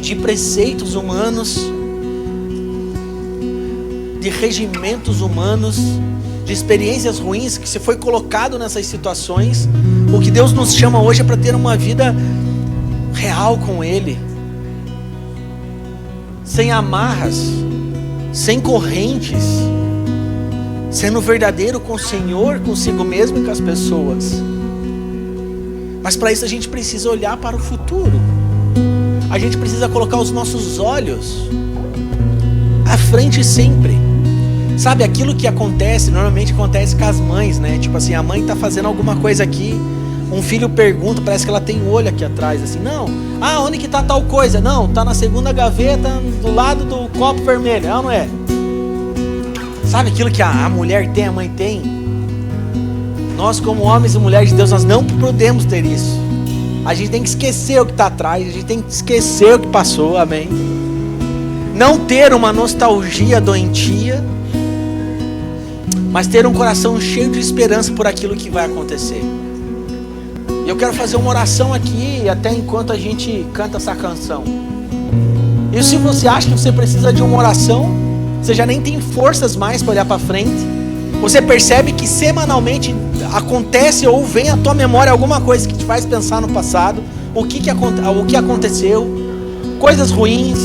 De preceitos humanos, de regimentos humanos, de experiências ruins que você foi colocado nessas situações. O que Deus nos chama hoje é para ter uma vida real com Ele, sem amarras, sem correntes, sendo verdadeiro com o Senhor, consigo mesmo e com as pessoas. Mas para isso a gente precisa olhar para o futuro. A gente precisa colocar os nossos olhos à frente sempre. Sabe, aquilo que acontece, normalmente acontece com as mães, né? Tipo assim, a mãe tá fazendo alguma coisa aqui, um filho pergunta, parece que ela tem olho aqui atrás, assim, não. Ah, onde que tá tal coisa? Não, tá na segunda gaveta, do lado do copo vermelho, não é? Sabe aquilo que a mulher tem, a mãe tem? Nós, como homens e mulheres de Deus, nós não podemos ter isso. A gente tem que esquecer o que está atrás, a gente tem que esquecer o que passou, amém? Não ter uma nostalgia doentia, mas ter um coração cheio de esperança por aquilo que vai acontecer. E eu quero fazer uma oração aqui, até enquanto a gente canta essa canção. E se você acha que você precisa de uma oração, você já nem tem forças mais para olhar para frente, você percebe que semanalmente acontece ou vem à tua memória alguma coisa que te faz pensar no passado, o que aconteceu, coisas ruins,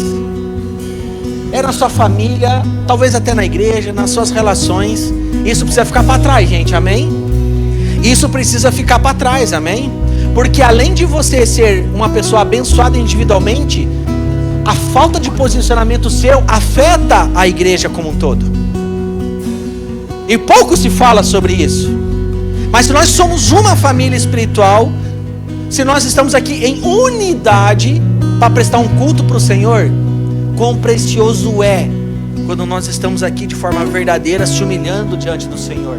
na sua família, talvez até na igreja, nas suas relações. Isso precisa ficar para trás, gente, amém? Isso precisa ficar para trás, amém? Porque além de você ser uma pessoa abençoada individualmente, a falta de posicionamento seu afeta a igreja como um todo. E pouco se fala sobre isso. Mas se nós somos uma família espiritual, se nós estamos aqui em unidade para prestar um culto para o Senhor, quão precioso é quando nós estamos aqui de forma verdadeira, se humilhando diante do Senhor.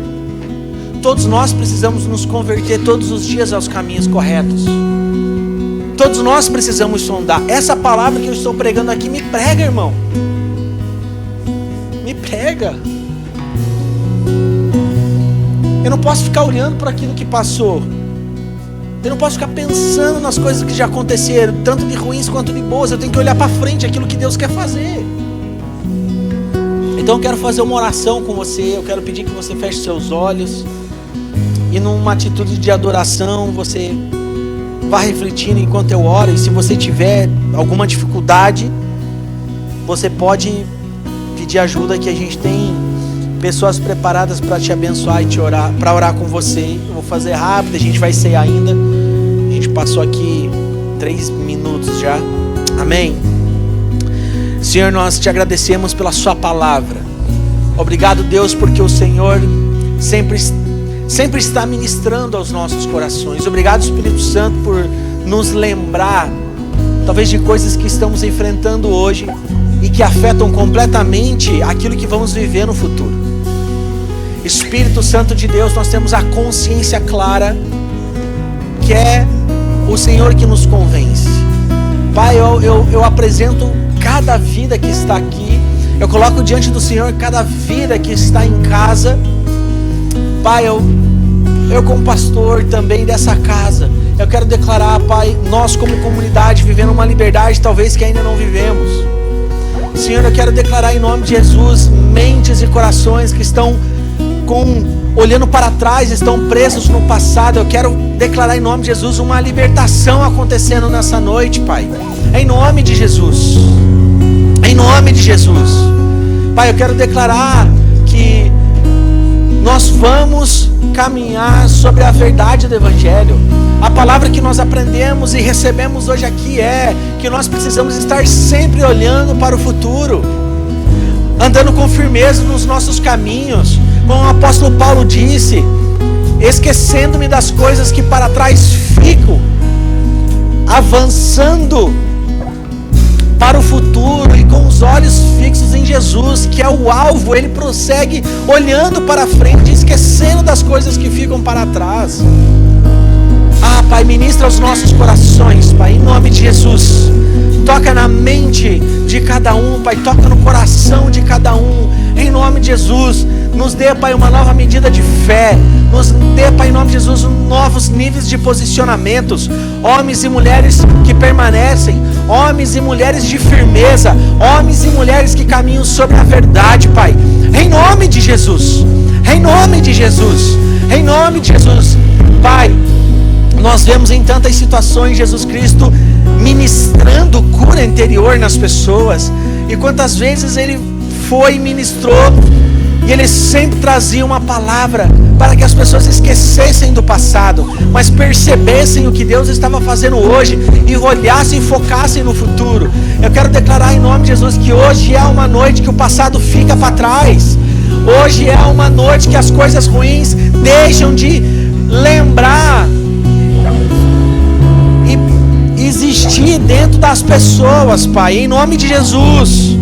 Todos nós precisamos nos converter todos os dias aos caminhos corretos. Todos nós precisamos sondar. Essa palavra que eu estou pregando aqui me prega, irmão. Me prega. Eu não posso ficar olhando para aquilo que passou. Eu não posso ficar pensando nas coisas que já aconteceram, tanto de ruins quanto de boas. Eu tenho que olhar para frente aquilo que Deus quer fazer. Então eu quero fazer uma oração com você. Eu quero pedir que você feche seus olhos e numa atitude de adoração você vá refletindo enquanto eu oro. E se você tiver alguma dificuldade, você pode pedir ajuda, que a gente tem pessoas preparadas para te abençoar e te orar, para orar com você. Eu vou fazer rápido, a gente vai cear ainda. A gente passou aqui 3 minutos já. Amém? Senhor, nós te agradecemos pela sua palavra. Obrigado, Deus, porque o Senhor sempre está ministrando aos nossos corações. Obrigado, Espírito Santo, por nos lembrar talvez de coisas que estamos enfrentando hoje e que afetam completamente aquilo que vamos viver no futuro. Espírito Santo de Deus, nós temos a consciência clara que é o Senhor que nos convence. Pai, eu apresento cada vida que está aqui. Eu coloco diante do Senhor cada vida que está em casa. Pai, eu como pastor também dessa casa, eu quero declarar, Pai, nós como comunidade vivendo uma liberdade talvez que ainda não vivemos. Senhor, eu quero declarar em nome de Jesus, mentes e corações que estão olhando para trás, estão presos no passado. Eu quero declarar em nome de Jesus uma libertação acontecendo nessa noite, Pai. Em nome de Jesus. Em nome de Jesus. Pai, eu quero declarar que nós vamos caminhar sobre a verdade do Evangelho. A palavra que nós aprendemos e recebemos hoje aqui é que nós precisamos estar sempre olhando para o futuro, andando com firmeza nos nossos caminhos, como o apóstolo Paulo disse, esquecendo-me das coisas que para trás ficam, avançando para o futuro e com os olhos fixos em Jesus, que é o alvo. Ele prossegue olhando para frente, esquecendo das coisas que ficam para trás. Ah, Pai, ministra aos nossos corações, Pai, em nome de Jesus. Toca na mente de cada um, Pai, toca no coração de cada um, em nome de Jesus. Nos dê, Pai, uma nova medida de fé. Nos dê, Pai, em nome de Jesus, novos níveis de posicionamentos. Homens e mulheres que permanecem, homens e mulheres de firmeza, homens e mulheres que caminham sobre a verdade, Pai, em nome de Jesus, em nome de Jesus, em nome de Jesus. Pai, nós vemos em tantas situações Jesus Cristo ministrando cura interior nas pessoas, e quantas vezes Ele foi e ministrou, e ele sempre trazia uma palavra para que as pessoas esquecessem do passado, mas percebessem o que Deus estava fazendo hoje e olhassem e focassem no futuro. Eu quero declarar em nome de Jesus que hoje é uma noite que o passado fica para trás. Hoje é uma noite que as coisas ruins deixam de lembrar e existir dentro das pessoas, Pai, em nome de Jesus.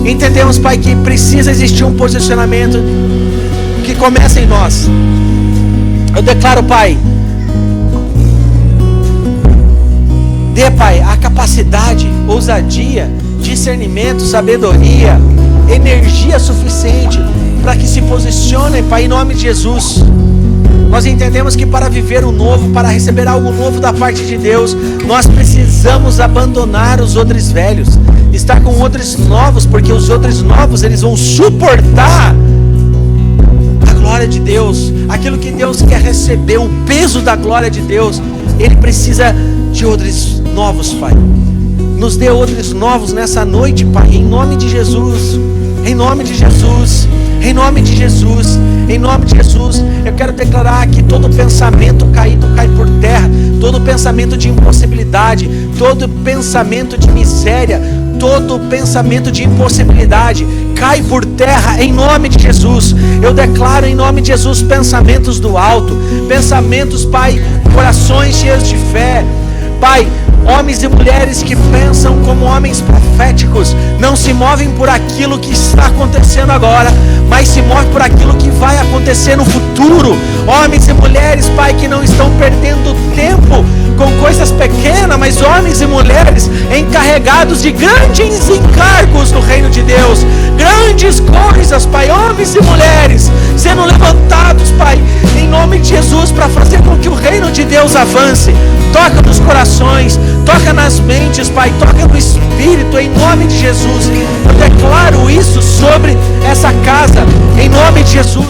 Entendemos, Pai, que precisa existir um posicionamento que começa em nós. Eu declaro, Pai, dê, Pai, a capacidade, ousadia, discernimento, sabedoria, energia suficiente para que se posicionem, Pai, em nome de Jesus. Nós entendemos que para viver o novo, para receber algo novo da parte de Deus, nós precisamos abandonar os odres velhos, estar com odres novos, porque os odres novos, eles vão suportar a glória de Deus, aquilo que Deus quer receber, o peso da glória de Deus. Ele precisa de odres novos, Pai. Nos dê odres novos nessa noite, Pai, em nome de Jesus, em nome de Jesus, em nome de Jesus, em nome de Jesus. Eu quero declarar que todo pensamento caído cai por terra, todo pensamento de impossibilidade, todo pensamento de miséria, todo pensamento de impossibilidade cai por terra em nome de Jesus. Eu declaro em nome de Jesus pensamentos do alto, pensamentos, Pai, corações cheios de fé, Pai, homens e mulheres que pensam como homens proféticos, não se movem por aquilo que está acontecendo agora, mas se movem por aquilo que vai acontecer no futuro. Homens e mulheres, Pai, que não estão perdendo tempo com coisas pequenas, mas homens e mulheres encarregados de grandes encargos no reino de Deus, grandes coisas, Pai, homens e mulheres sendo levantados, Pai, em nome de Jesus, para fazer com que o reino de Deus avance. Toca nos corações, toca nas mentes, Pai, toca no espírito, em nome de Jesus. Eu declaro isso sobre essa casa, em nome de Jesus.